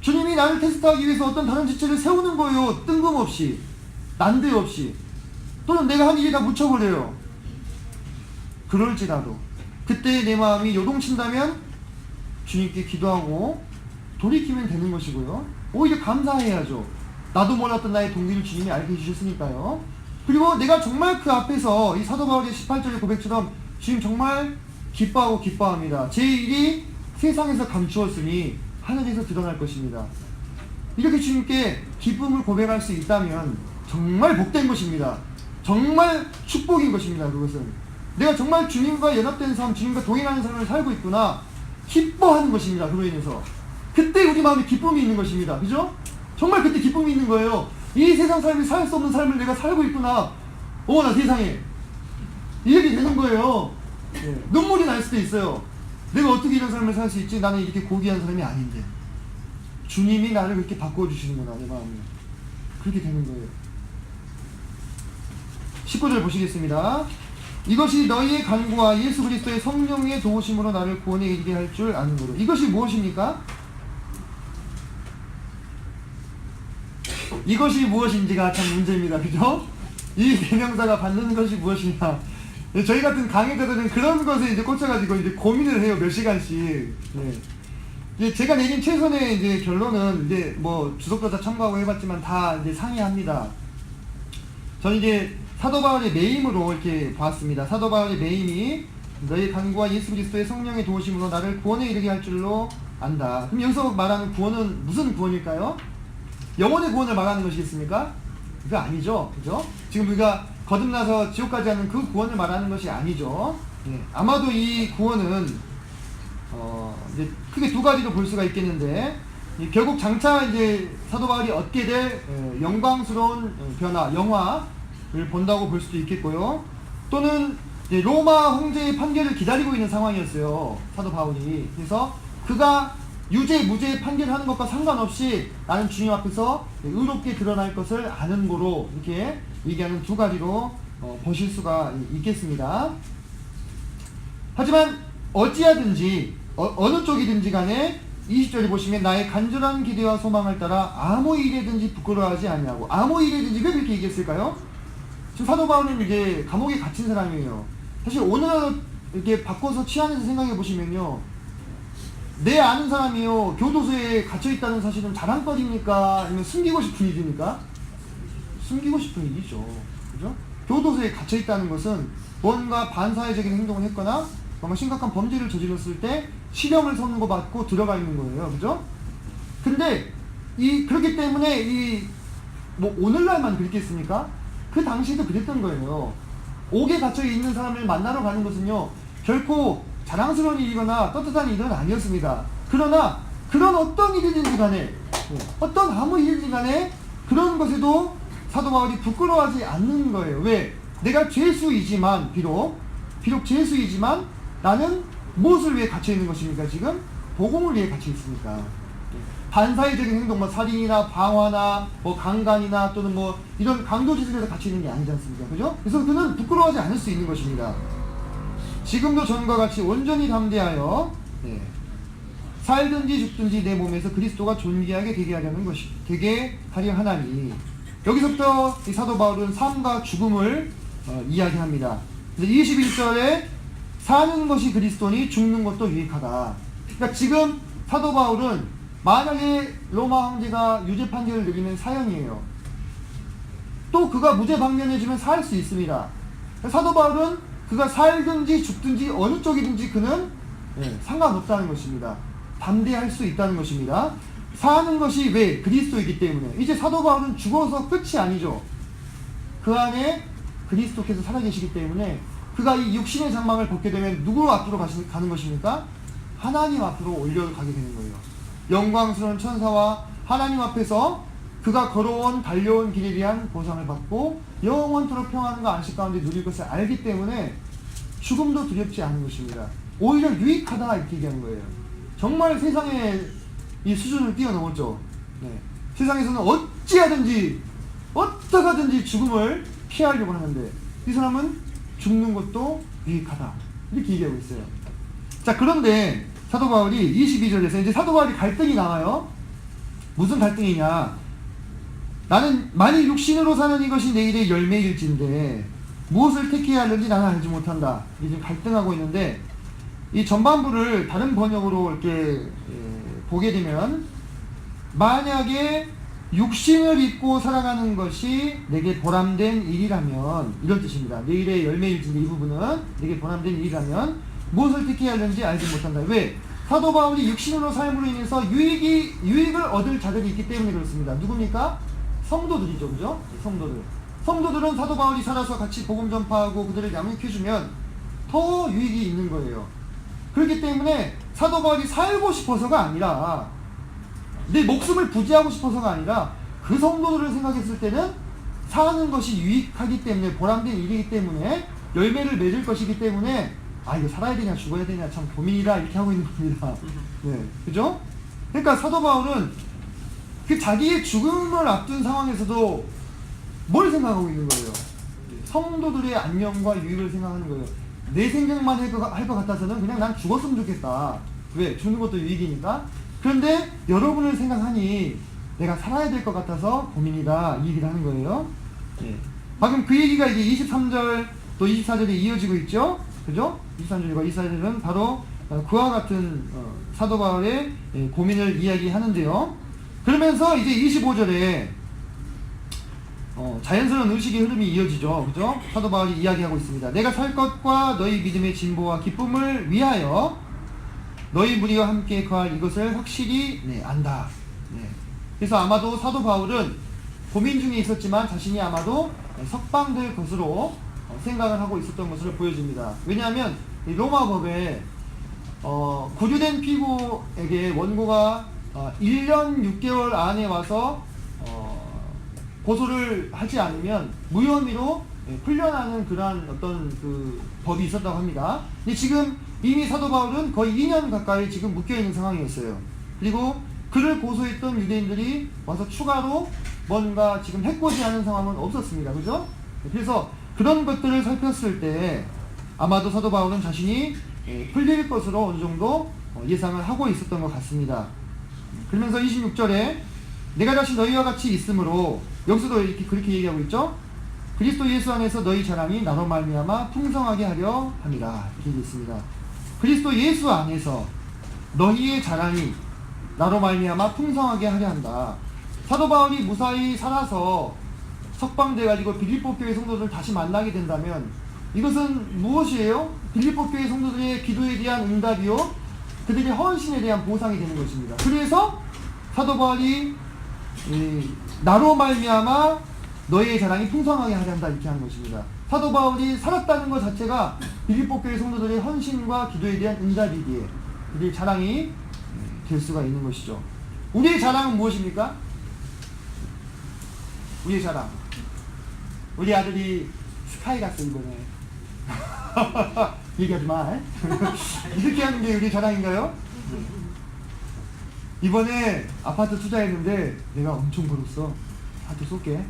주님이 나를 테스트하기 위해서 어떤 다른 지체를 세우는 거예요. 뜬금없이, 난데없이. 또는 내가 한 일이 다 묻혀버려요. 그럴지라도 그때 내 마음이 요동친다면 주님께 기도하고 돌이키면 되는 것이고요. 오히려 감사해야죠. 나도 몰랐던 나의 동기를 주님이 알게 해주셨으니까요. 그리고 내가 정말 그 앞에서 이 사도 바울의 18절의 고백처럼 주님 정말 기뻐하고 기뻐합니다. 제 일이 세상에서 감추었으니 하늘에서 드러날 것입니다. 이렇게 주님께 기쁨을 고백할 수 있다면 정말 복된 것입니다. 정말 축복인 것입니다. 그것은 내가 정말 주님과 연합된 삶, 주님과 동행하는 삶을 살고 있구나 기뻐하는 것입니다. 그로 인해서 그때 우리 마음에 기쁨이 있는 것입니다. 그죠? 정말 그때 기쁨이 있는 거예요. 이 세상 삶이 살 수 없는 삶을 내가 살고 있구나. 어머나 세상에 이렇게 되는 거예요. 네. 눈물이 날 수도 있어요. 내가 어떻게 이런 삶을 살 수 있지? 나는 이렇게 고귀한 사람이 아닌데 주님이 나를 그렇게 바꿔주시는구나. 내 마음을 그렇게 되는 거예요. 19절 보시겠습니다. 이것이 너희의 간구와 예수 그리스도의 성령의 도우심으로 나를 구원에 이르게 할 줄 아는 거로. 이것이 무엇입니까? 이것이 무엇인지가 참 문제입니다. 그죠? 이 대명사가 받는 것이 무엇이냐. 저희 같은 강의자들은 그런 것에 이제 꽂혀가지고 이제 고민을 해요. 몇 시간씩. 네. 제가 내린 최선의 이제 결론은 이제 뭐 주석조사 참고하고 해봤지만 다 이제 상의합니다. 저는 이제 사도 바울의 매임으로 이렇게 봤습니다. 사도 바울의 매임이 너희 간구와 예수 그리스도의 성령의 도우심으로 나를 구원에 이르게 할 줄로 안다. 그럼 여기서 말하는 구원은 무슨 구원일까요? 영혼의 구원을 말하는 것이겠습니까? 그거 아니죠. 그죠? 지금 우리가 거듭나서 지옥까지 하는 그 구원을 말하는 것이 아니죠. 네. 아마도 이 구원은 이제 크게 두 가지로 볼 수가 있겠는데 결국 장차 이제 사도 바울이 얻게 될 영광스러운 변화, 영화를 본다고 볼 수도 있겠고요. 또는 이제 로마 황제의 판결을 기다리고 있는 상황이었어요. 사도 바울이. 그래서 그가 유죄, 무죄 판결하는 것과 상관없이 나는 주님 앞에서 의롭게 드러날 것을 아는 거로 이렇게 얘기하는 두 가지로 보실 수가 있겠습니다. 하지만 어찌하든지 어느 쪽이든지 간에 20절에 보시면 나의 간절한 기대와 소망을 따라 아무 일에든지 부끄러워하지 아니하고. 아무 일에든지 왜 그렇게 얘기했을까요? 지금 사도 바울은 이제 감옥에 갇힌 사람이에요. 사실 오늘날 이렇게 바꿔서 취하면서 생각해 보시면요, 내 아는 사람이요 교도소에 갇혀있다는 사실은 자랑거리입니까? 아니면 숨기고 싶은 일입니까? 숨기고 싶은 일이죠. 그죠? 교도소에 gat혀있다는 것은 뭔가 반사회적인 행동을 했거나 뭔가 심각한 범죄를 저질렀을 때 실형을 선고받고 들어가 있는 거예요. 그죠? 근데 그렇기 때문에 뭐 오늘날만 그랬겠습니까? 그 당시에도 그랬던 거예요. 옥에 갇혀있는 사람을 만나러 가는 것은요 결코 자랑스러운 일이거나 떳떳한 일은 아니었습니다. 그러나 그런 어떤 일이든지 간에 어떤 아무 일이든지 간에 그런 것에도 사도 바울이 부끄러워하지 않는 거예요. 왜? 내가 죄수이지만 비록 죄수이지만 나는 무엇을 위해 갇혀있는 것입니까? 지금 복음을 위해 갇혀있으니까. 반사회적인 행동, 뭐 살인이나 방화나 뭐 강간이나 또는 뭐 이런 강도짓을 해서 갇혀있는 게 아니지 않습니까? 그죠? 그래서 그는 부끄러워하지 않을 수 있는 것입니다. 지금도 전과 같이 온전히 담대하여 살든지 죽든지 내 몸에서 그리스도가 존귀하게 되게 하려 하나니. 여기서부터 이 사도 바울은 삶과 죽음을 이야기합니다. 21절에 사는 것이 그리스도니 죽는 것도 유익하다. 그러니까 지금 사도 바울은 만약에 로마 황제가 유죄 판결을 내리면 사형이에요. 또 그가 무죄 방면해지면 살 수 있습니다. 사도 바울은 그가 살든지 죽든지 어느 쪽이든지 그는 상관없다는 것입니다. 담대할 수 있다는 것입니다. 사는 것이 왜? 그리스도이기 때문에. 이제 사도 바울은 죽어서 끝이 아니죠. 그 안에 그리스도께서 살아계시기 때문에 그가 이 육신의 장막을 벗게 되면 누구 앞으로 가는 것입니까? 하나님 앞으로 올려가게 되는 거예요. 영광스러운 천사와 하나님 앞에서 그가 걸어온 달려온 길에 대한 보상을 받고 영원토록 평안과 안식 가운데 누릴 것을 알기 때문에 죽음도 두렵지 않은 것입니다. 오히려 유익하다 이렇게 얘기하는 거예요. 정말 세상의 이 수준을 뛰어넘었죠. 세상에서는 어찌하든지 어떡하든지 죽음을 피하려고 하는데 이 사람은 죽는 것도 유익하다 이렇게 얘기하고 있어요. 자, 그런데 사도 바울이 22절에서 이제 사도 바울이 갈등이 나와요. 무슨 갈등이냐? 나는 만일 육신으로 사는 이것이 내일의 열매일진데 무엇을 택해야 하는지 나는 알지 못한다. 이게 지금 갈등하고 있는데 이 전반부를 다른 번역으로 이렇게 보게 되면 만약에 육신을 입고 살아가는 것이 내게 보람된 일이라면 이런 뜻입니다. 내일의 열매일진데 이 부분은 내게 보람된 일이라면 무엇을 택해야 하는지 알지 못한다. 왜? 사도 바울이 육신으로 삶으로 인해서 유익을 얻을 자들이 있기 때문에 그렇습니다. 누굽니까? 성도들이죠. 그죠? 성도들은 사도 바울이 살아서 같이 복음 전파하고 그들을 양육해주면 더 유익이 있는 거예요. 그렇기 때문에 사도 바울이 살고 싶어서가 아니라 내 목숨을 부지하고 싶어서가 아니라 그 성도들을 생각했을 때는 사는 것이 유익하기 때문에 보람된 일이기 때문에 열매를 맺을 것이기 때문에 이거 살아야 되냐 죽어야 되냐 참 고민이다 이렇게 하고 있는 겁니다. 그죠? 그러니까 사도 바울은 그 자기의 죽음을 앞둔 상황에서도 뭘 생각하고 있는 거예요? 성도들의 안녕과 유익을 생각하는 거예요. 내 생각만 할 것 같아서는 그냥 난 죽었으면 좋겠다. 왜? 죽는 것도 유익이니까. 그런데 여러분을 생각하니 내가 살아야 될 것 같아서 고민이다 이 얘기를 하는 거예요. 방금 그 얘기가 이제 23절 또 24절에 이어지고 있죠. 그죠? 23절과 24절은 바로 그와 같은 사도 바울의 고민을 이야기하는데요. 그러면서 이제 25절에 자연스러운 의식의 흐름이 이어지죠. 그죠? 사도 바울이 이야기하고 있습니다. 내가 살 것과 너희 믿음의 진보와 기쁨을 위하여 너희 무리와 함께 거할 이것을 확실히 안다. 그래서 아마도 사도 바울은 고민 중에 있었지만 자신이 아마도 석방될 것으로 생각을 하고 있었던 것으로 보여집니다. 왜냐하면 이 로마법에 구류된 피고에게 원고가 1년 6개월 안에 와서 고소를 하지 않으면 무혐의로 풀려나는 그러한 어떤 그 법이 있었다고 합니다. 근데 지금 이미 사도 바울은 거의 2년 가까이 지금 묶여있는 상황이었어요. 그리고 그를 고소했던 유대인들이 와서 추가로 뭔가 지금 해코지하는 상황은 없었습니다. 그죠? 그래서 그런 것들을 살폈을 때 아마도 사도 바울은 자신이 풀릴 것으로 어느 정도 예상을 하고 있었던 것 같습니다. 그러면서 26절에 내가 다시 너희와 같이 있으므로 여기서도 이렇게 그렇게 얘기하고 있죠. 그리스도 예수 안에서 너희 자랑이 나로 말미암아 풍성하게 하려 함이라 이렇게 얘기했습니다. 그리스도 예수 안에서 너희의 자랑이 나로 말미암아 풍성하게 하려 한다. 사도 바울이 무사히 살아서 석방돼가지고 빌립보 교회 성도들 다시 만나게 된다면 이것은 무엇이에요? 빌립보 교회 성도들의 기도에 대한 응답이요 그들의 헌신에 대한 보상이 되는 것입니다. 그래서 사도 바울이 나로 말미암아 너희의 자랑이 풍성하게 하려 한다 이렇게 하는 것입니다. 사도 바울이 살았다는 것 자체가 빌립보 교회 성도들의 헌신과 기도에 대한 응답이기에 그들의 자랑이 될 수가 있는 것이죠. 우리의 자랑은 무엇입니까? 우리의 자랑. 우리 아들이 스카이 갔어 이번에. 얘기하지 마. 이렇게 하는 게 우리 자랑인가요? 이번에 아파트 투자했는데 내가 엄청 벌었어. 아파트 쏠게.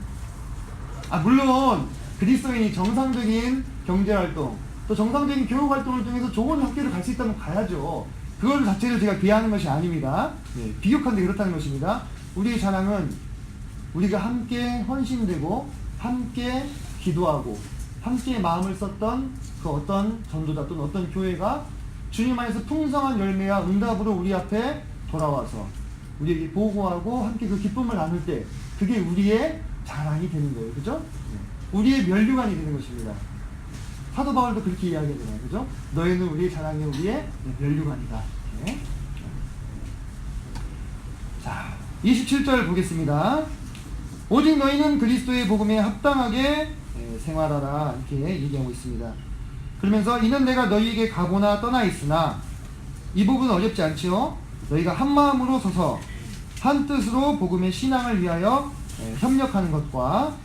물론 그리스도인이 정상적인 경제활동 또 정상적인 교육활동을 통해서 좋은 학교를 갈 수 있다면 가야죠. 그걸 자체를 제가 비하하는 것이 아닙니다. 비교컨대 그렇다는 것입니다. 우리의 자랑은 우리가 함께 헌신되고 함께 기도하고 함께 마음을 썼던 그 어떤 전도자 또는 어떤 교회가 주님 안에서 풍성한 열매와 응답으로 우리 앞에 돌아와서 우리에게 보고하고 함께 그 기쁨을 나눌 때 그게 우리의 자랑이 되는 거예요. 그죠? 우리의 면류관이 되는 것입니다. 사도 바울도 그렇게 이야기하잖아요. 그죠? 너희는 우리의 자랑이 우리의 면류관이다. 네. 자, 27절 보겠습니다. 오직 너희는 그리스도의 복음에 합당하게 생활하라. 이렇게 얘기하고 있습니다. 그러면서 이는 내가 너희에게 가보나 떠나 있으나, 이 부분 어렵지 않지요? 너희가 한 마음으로 서서 한 뜻으로 복음의 신앙을 위하여 협력하는 것과,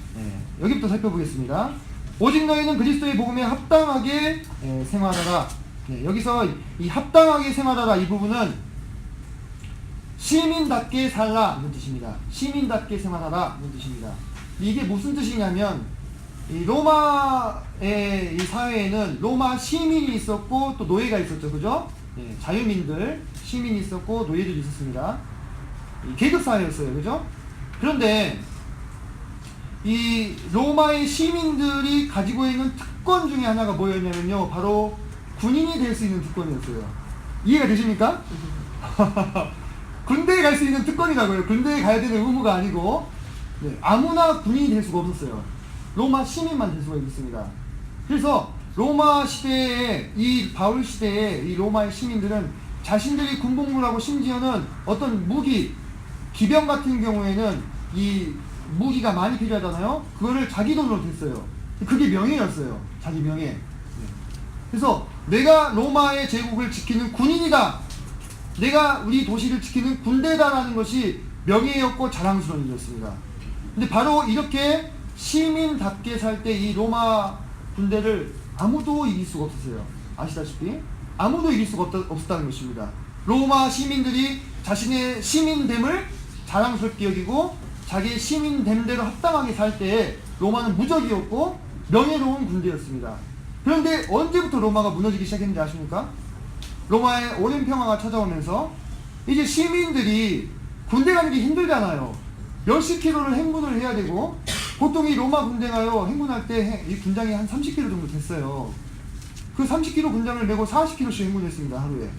여기부터 살펴보겠습니다. 오직 너희는 그리스도의 복음에 합당하게 생활하라. 여기서 이 합당하게 생활하라 이 부분은 시민답게 살라 이런 뜻입니다. 시민답게 생활하라 이런 뜻입니다. 이게 무슨 뜻이냐면, 이 로마의 이 사회에는 로마 시민이 있었고 또 노예가 있었죠. 그죠? 자유민들, 시민이 있었고 노예들이 있었습니다. 계급사회였어요. 그죠? 그런데 이 로마의 시민들이 가지고 있는 특권 중에 하나가 뭐였냐면요, 바로 군인이 될 수 있는 특권이었어요. 이해가 되십니까? 군대에 갈 수 있는 특권이라고요. 군대에 가야 되는 의무가 아니고, 아무나 군인이 될 수가 없었어요. 로마 시민만 될 수가 있습니다. 그래서 로마 시대에, 이 바울 시대에 이 로마의 시민들은 자신들이 군복무를 하고, 심지어는 어떤 무기, 기병 같은 경우에는 이 무기가 많이 필요하잖아요. 그거를 자기 돈으로 댔어요. 그게 명예였어요. 자기 명예. 그래서 내가 로마의 제국을 지키는 군인이다, 내가 우리 도시를 지키는 군대다라는 것이 명예였고 자랑스러운 일이었습니다. 근데 바로 이렇게 시민답게 살 때 이 로마 군대를 아무도 이길 수가 없었어요. 아시다시피 아무도 이길 수가 없었다는 것입니다. 로마 시민들이 자신의 시민됨을 자랑스럽게 여기고 자기의 시민됨대로 합당하게 살 때 로마는 무적이었고 명예로운 군대였습니다. 그런데 언제부터 로마가 무너지기 시작했는지 아십니까? 로마의 오랜 평화가 찾아오면서 이제 시민들이 군대 가는 게 힘들잖아요. 몇십 킬로를 행군을 해야 되고, 보통 이 로마 군대가요, 행군할 때 이 군장이 한 30km 정도 됐어요. 그 30km 군장을 메고 40km씩 행군했습니다, 하루에.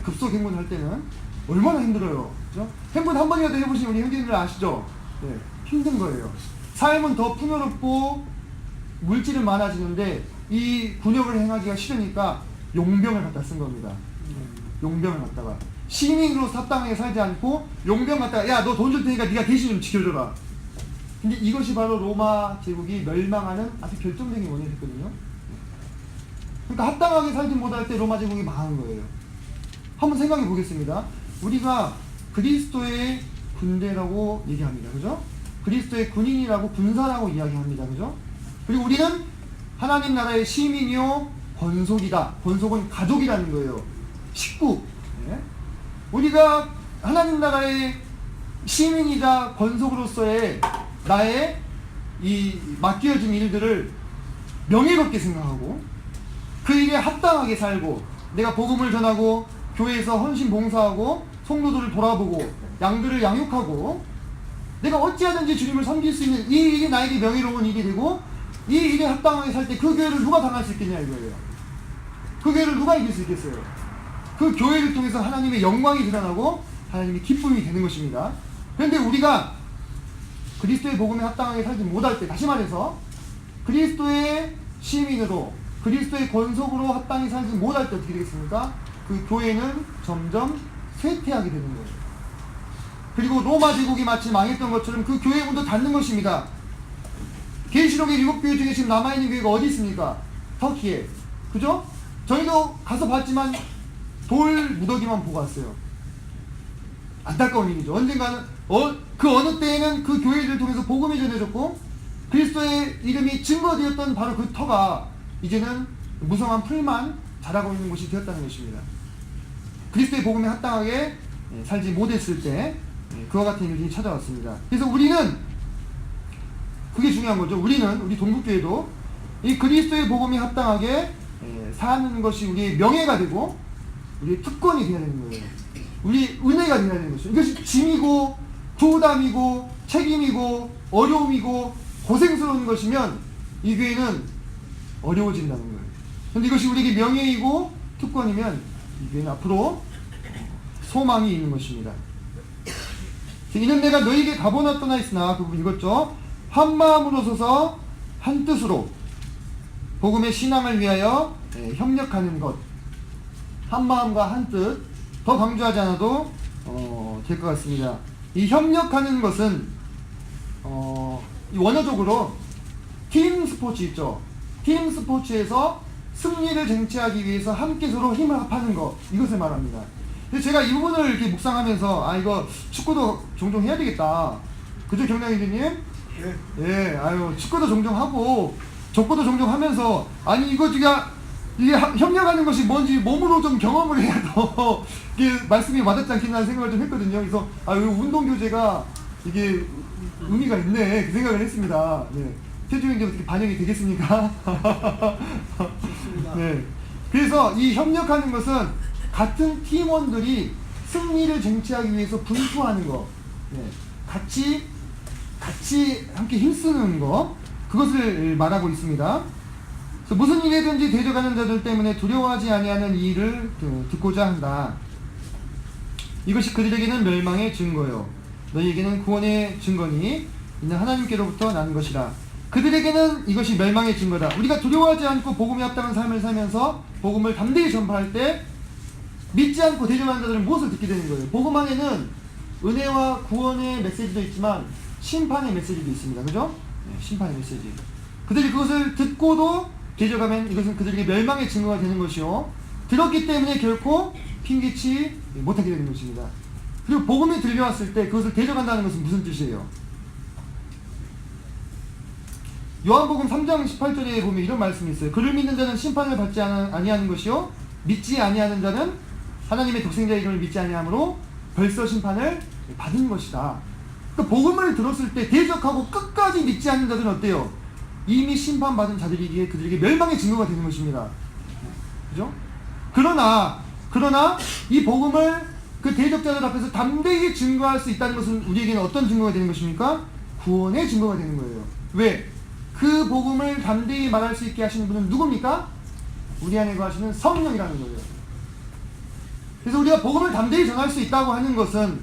급속 행군할 때는 얼마나 힘들어요. 그죠? 행군 한 번이라도 해보신 우리 형제님들 아시죠? 힘든 거예요. 삶은 더 풍요롭고 물질은 많아지는데 이 군역을 행하기가 싫으니까 용병을 갖다 쓴 겁니다. 용병을 갖다가 시민으로 합당하게 살지 않고 용병 갖다가, 야, 너 돈 줄 테니까 네가 대신 좀 지켜줘라. 근데 이것이 바로 로마 제국이 멸망하는 아주 결정적인 원인이 됐거든요. 그러니까 합당하게 살지 못할 때 로마 제국이 망한 거예요. 한번 생각해 보겠습니다. 우리가 그리스도의 군대라고 얘기합니다. 그죠? 그리스도의 군인이라고, 군사라고 이야기합니다. 그죠? 그리고 우리는 하나님 나라의 시민이요 권속이다. 권속은 가족이라는 거예요. 식구. 우리가 하나님 나라의 시민이자 권속으로서의 나의 이 맡겨진 일들을 명예롭게 생각하고 그 일에 합당하게 살고, 내가 복음을 전하고 교회에서 헌신 봉사하고 성도들을 돌아보고 양들을 양육하고, 내가 어찌하든지 주님을 섬길 수 있는 이 일이 나에게 명예로운 일이 되고, 이 일에 합당하게 살 때 그 교회를 누가 당할 수 있겠냐 이거예요. 그 교회를 누가 이길 수 있겠어요? 그 교회를 통해서 하나님의 영광이 드러나고 하나님의 기쁨이 되는 것입니다. 그런데 우리가 그리스도의 복음에 합당하게 살지 못할 때, 다시 말해서 그리스도의 시민으로, 그리스도의 권속으로 합당히 살지 못할 때 어떻게 되겠습니까? 그 교회는 점점 쇠퇴하게 되는 거예요. 그리고 로마 제국이 마치 망했던 것처럼 그 교회 문도 닫는 것입니다. 계시록의 7교회 중에 지금 남아있는 교회가 어디 있습니까? 터키에. 그죠? 저희도 가서 봤지만 돌 무더기만 보고 왔어요. 안타까운 일이죠. 언젠가는 그 어느 때에는 그 교회를 통해서 복음이 전해졌고 그리스도의 이름이 증거되었던 바로 그 터가 이제는 무성한 풀만 자라고 있는 곳이 되었다는 것입니다. 그리스도의 복음에 합당하게 살지 못했을 때 그와 같은 일이 찾아왔습니다. 그래서 우리는, 그게 중요한 거죠. 우리 동국교회도 이 그리스도의 복음에 합당하게 사는 것이 우리의 명예가 되고 우리의 특권이 되어야 되는 거예요. 우리 은혜가 되어야 되는 것이죠. 이것이 짐이고 부담이고 책임이고 어려움이고 고생스러운 것이면 이 교회는 어려워진다는 거예요. 그런데 이것이 우리에게 명예이고 특권이면 이 교회는 앞으로 소망이 있는 것입니다. 이는 내가 너희에게 가보나 떠나 있으나, 그 부분 읽었죠? 한 마음으로 서서 한 뜻으로 복음의 신앙을 위하여 협력하는 것. 한 마음과 한 뜻. 더 강조하지 않아도 될 것 같습니다. 이 협력하는 것은 원어적으로 팀 스포츠 있죠. 팀 스포츠에서 승리를 쟁취하기 위해서 함께 서로 힘을 합하는 것, 이것을 말합니다. 그래서 제가 이 부분을 이렇게 묵상하면서 이거 축구도 종종 해야 되겠다. 그죠, 경량이님? 예, 아유, 축구도 종종 하고 족구도 종종 하면서 이거 이게 협력하는 것이 뭔지 몸으로 좀 경험을 해야 더 이게 말씀이 와닿지 않겠나 생각을 좀 했거든요. 그래서 운동 교재가 이게 의미가 있네 그 생각을 했습니다. 네. 태주형제 어떻게 반영이 되겠습니까? 네. 그래서 이 협력하는 것은 같은 팀원들이 승리를 쟁취하기 위해서 분투하는 거, 네. 같이 함께 힘쓰는 거, 그것을 말하고 있습니다. 그래서 무슨 일이든지 대적하는 자들 때문에 두려워하지 아니하는 이 일을 듣고자 한다. 이것이 그들에게는 멸망의 증거요, 너희에게는 구원의 증거니 이는 하나님께로부터 난 것이라. 그들에게는 이것이 멸망의 증거다. 우리가 두려워하지 않고 복음에 합당한 삶을 살면서 복음을 담대히 전파할 때 믿지 않고 대적하는 자들은 무엇을 듣게 되는 거예요? 복음 안에는 은혜와 구원의 메시지도 있지만 심판의 메시지도 있습니다. 그죠? 네, 심판의 메시지. 그들이 그것을 듣고도 대적하면 이것은 그들에게 멸망의 증거가 되는 것이요, 들었기 때문에 결코 핑계치 못하게 되는 것입니다. 그리고 복음이 들려왔을 때 그것을 대적한다는 것은 무슨 뜻이에요? 요한복음 3장 18절에 보면 이런 말씀이 있어요. 그를 믿는 자는 심판을 받지 아니하는 것이요, 믿지 아니하는 자는 하나님의 독생자의 이름을 믿지 아니하므로 벌써 심판을 받은 것이다. 그러니까 복음을 들었을 때 대적하고 끝까지 믿지 않는 자들은 어때요? 이미 심판받은 자들이기에 그들에게 멸망의 증거가 되는 것입니다. 그죠? 그러나 이 복음을 그 대적자들 앞에서 담대히 증거할 수 있다는 것은 우리에게는 어떤 증거가 되는 것입니까? 구원의 증거가 되는 거예요. 왜? 그 복음을 담대히 말할 수 있게 하시는 분은 누굽니까? 우리 안에 거하시는 성령이라는 거예요. 그래서 우리가 복음을 담대히 전할 수 있다고 하는 것은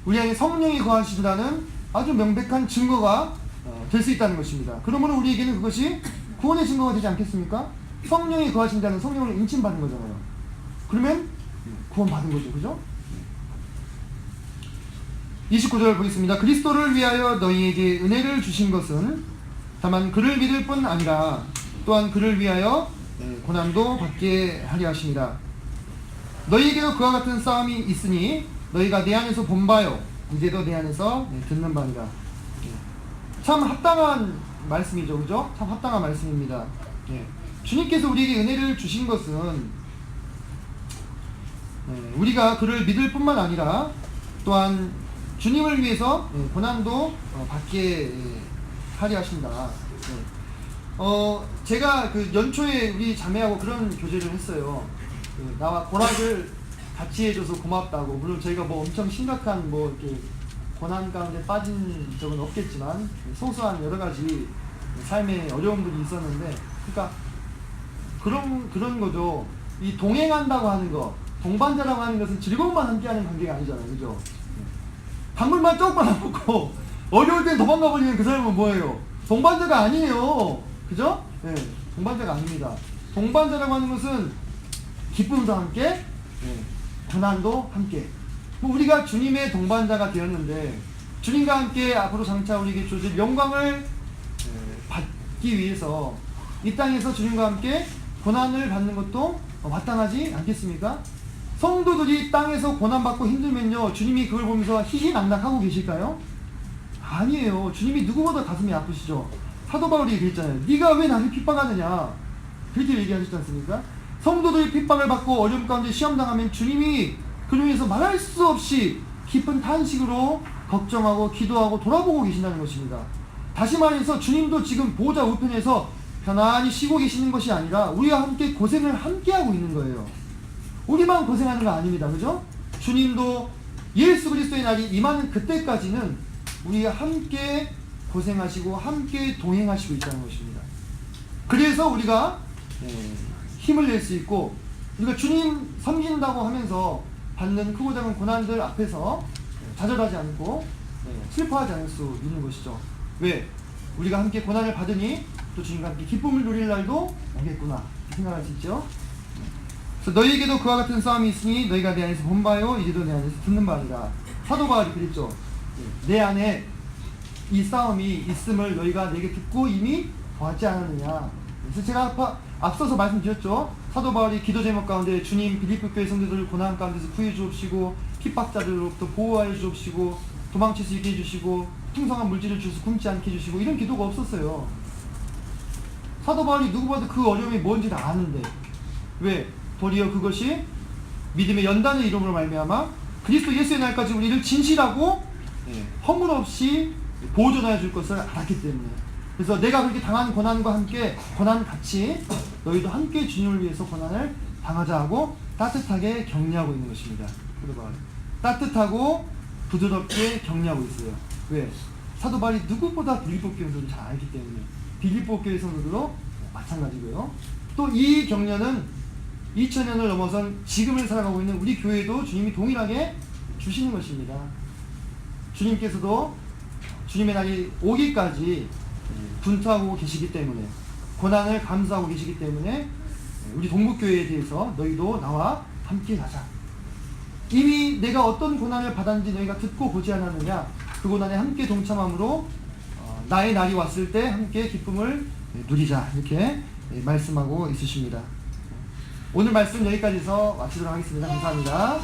우리 안에 성령이 거하시다는 아주 명백한 증거가 될 수 있다는 것입니다. 그러므로 우리에게는 그것이 구원의 증거가 되지 않겠습니까? 성령이 거하신다는 성령을 인침받은 거잖아요. 그러면 구원받은 거죠. 그죠? 29절 보겠습니다. 그리스도를 위하여 너희에게 은혜를 주신 것은 다만 그를 믿을 뿐 아니라 또한 그를 위하여 고난도 받게 하려 하십니다. 너희에게도 그와 같은 싸움이 있으니 너희가 내 안에서 본 바요 이제도 내 안에서 듣는 바니라. 참 합당한 말씀이죠. 그죠? 참 합당한 말씀입니다. 주님께서 우리에게 은혜를 주신 것은 우리가 그를 믿을 뿐만 아니라 또한 주님을 위해서 고난도 받게 하려 하신다. 제가 그 연초에 우리 자매하고 그런 교제를 했어요. 나와 고락을 같이 해줘서 고맙다고. 물론 저희가 뭐 엄청 심각한 뭐 이렇게 고난 가운데 빠진 적은 없겠지만 소소한 여러 가지 삶의 어려움들이 있었는데, 그러니까 그런 거죠. 이 동행한다고 하는 거, 동반자라고 하는 것은 즐거움만 함께하는 관계가 아니잖아요. 그죠? 단물만 조금만 안 먹고 어려울 땐 도망가 버리는 그 사람은 뭐예요? 동반자가 아니에요. 그죠? 네, 동반자가 아닙니다. 동반자라고 하는 것은 기쁨도 함께, 고난도 함께. 우리가 주님의 동반자가 되었는데 주님과 함께 앞으로 장차 우리에게 주어질 영광을 받기 위해서 이 땅에서 주님과 함께 고난을 받는 것도 마땅하지 않겠습니까? 성도들이 땅에서 고난받고 힘들면요, 주님이 그걸 보면서 희희낙낙하고 계실까요? 아니에요. 주님이 누구보다 가슴이 아프시죠. 사도 바울이 얘기했잖아요. 네가 왜 나를 핍박하느냐, 그렇게 얘기하셨지 않습니까? 성도들이 핍박을 받고 어려움 가운데 시험당하면 주님이 그로 인해서 말할 수 없이 깊은 탄식으로 걱정하고 기도하고 돌아보고 계신다는 것입니다. 다시 말해서 주님도 지금 보호자 우편에서 편안히 쉬고 계시는 것이 아니라 우리와 함께 고생을 함께 하고 있는 거예요. 우리만 고생하는 거 아닙니다. 그죠? 주님도 예수 그리스도의 날이 임하는 그때까지는 우리가 함께 고생하시고 함께 동행하시고 있다는 것입니다. 그래서 우리가 힘을 낼 수 있고, 우리가 주님 섬긴다고 하면서 받는 크고 작은 고난들 앞에서 좌절하지 않고 슬퍼하지 않을 수 있는 것이죠. 왜? 우리가 함께 고난을 받으니 또 또 주님과 함께 기쁨을 누릴 날도 오겠구나 생각할 수 있죠. 그래서 너희에게도 그와 같은 싸움이 있으니 너희가 내 안에서 본 바요 이제도 내 안에서 듣는 바니라. 사도 바울이 그랬죠. 내 안에 이 싸움이 있음을 너희가 내게 듣고 이미 보았지 않았느냐. 그래서 제가 앞서서 말씀드렸죠. 사도 바울이 기도 제목 가운데 주님 빌립보 교회 성도들을 고난 가운데서 구해 주옵시고 핍박자들로부터 보호하여 주옵시고 도망칠 수 있게 해주시고 풍성한 물질을 주셔서 굶지 않게 해주시고 이런 기도가 없었어요. 사도 바울이 누구보다 그 어려움이 뭔지 다 아는데 왜? 도리어 그것이 믿음의 연단의 이름으로 말미암아 그리스도 예수의 날까지 우리를 진실하고 허물 없이 보존하여 줄 것을 알았기 때문에. 그래서 내가 그렇게 당한 고난과 함께 고난같이 너희도 함께 주님을 위해서 고난을 당하자 하고 따뜻하게 격려하고 있는 것입니다. 따뜻하고 부드럽게 격려하고 있어요. 왜? 사도 바울이 누구보다 빌립보 교회 성도를 잘 알기 때문에. 빌립보 교회 성도들도 마찬가지고요. 또 이 격려는 2000년을 넘어선 지금을 살아가고 있는 우리 교회도 주님이 동일하게 주시는 것입니다. 주님께서도 주님의 날이 오기까지 분투하고 계시기 때문에, 고난을 감수하고 계시기 때문에 우리 동북교회에 대해서 너희도 나와 함께 가자. 이미 내가 어떤 고난을 받았는지 너희가 듣고 보지 않았느냐. 그 고난에 함께 동참함으로 나의 날이 왔을 때 함께 기쁨을 누리자, 이렇게 말씀하고 있으십니다. 오늘 말씀 여기까지서 마치도록 하겠습니다. 감사합니다.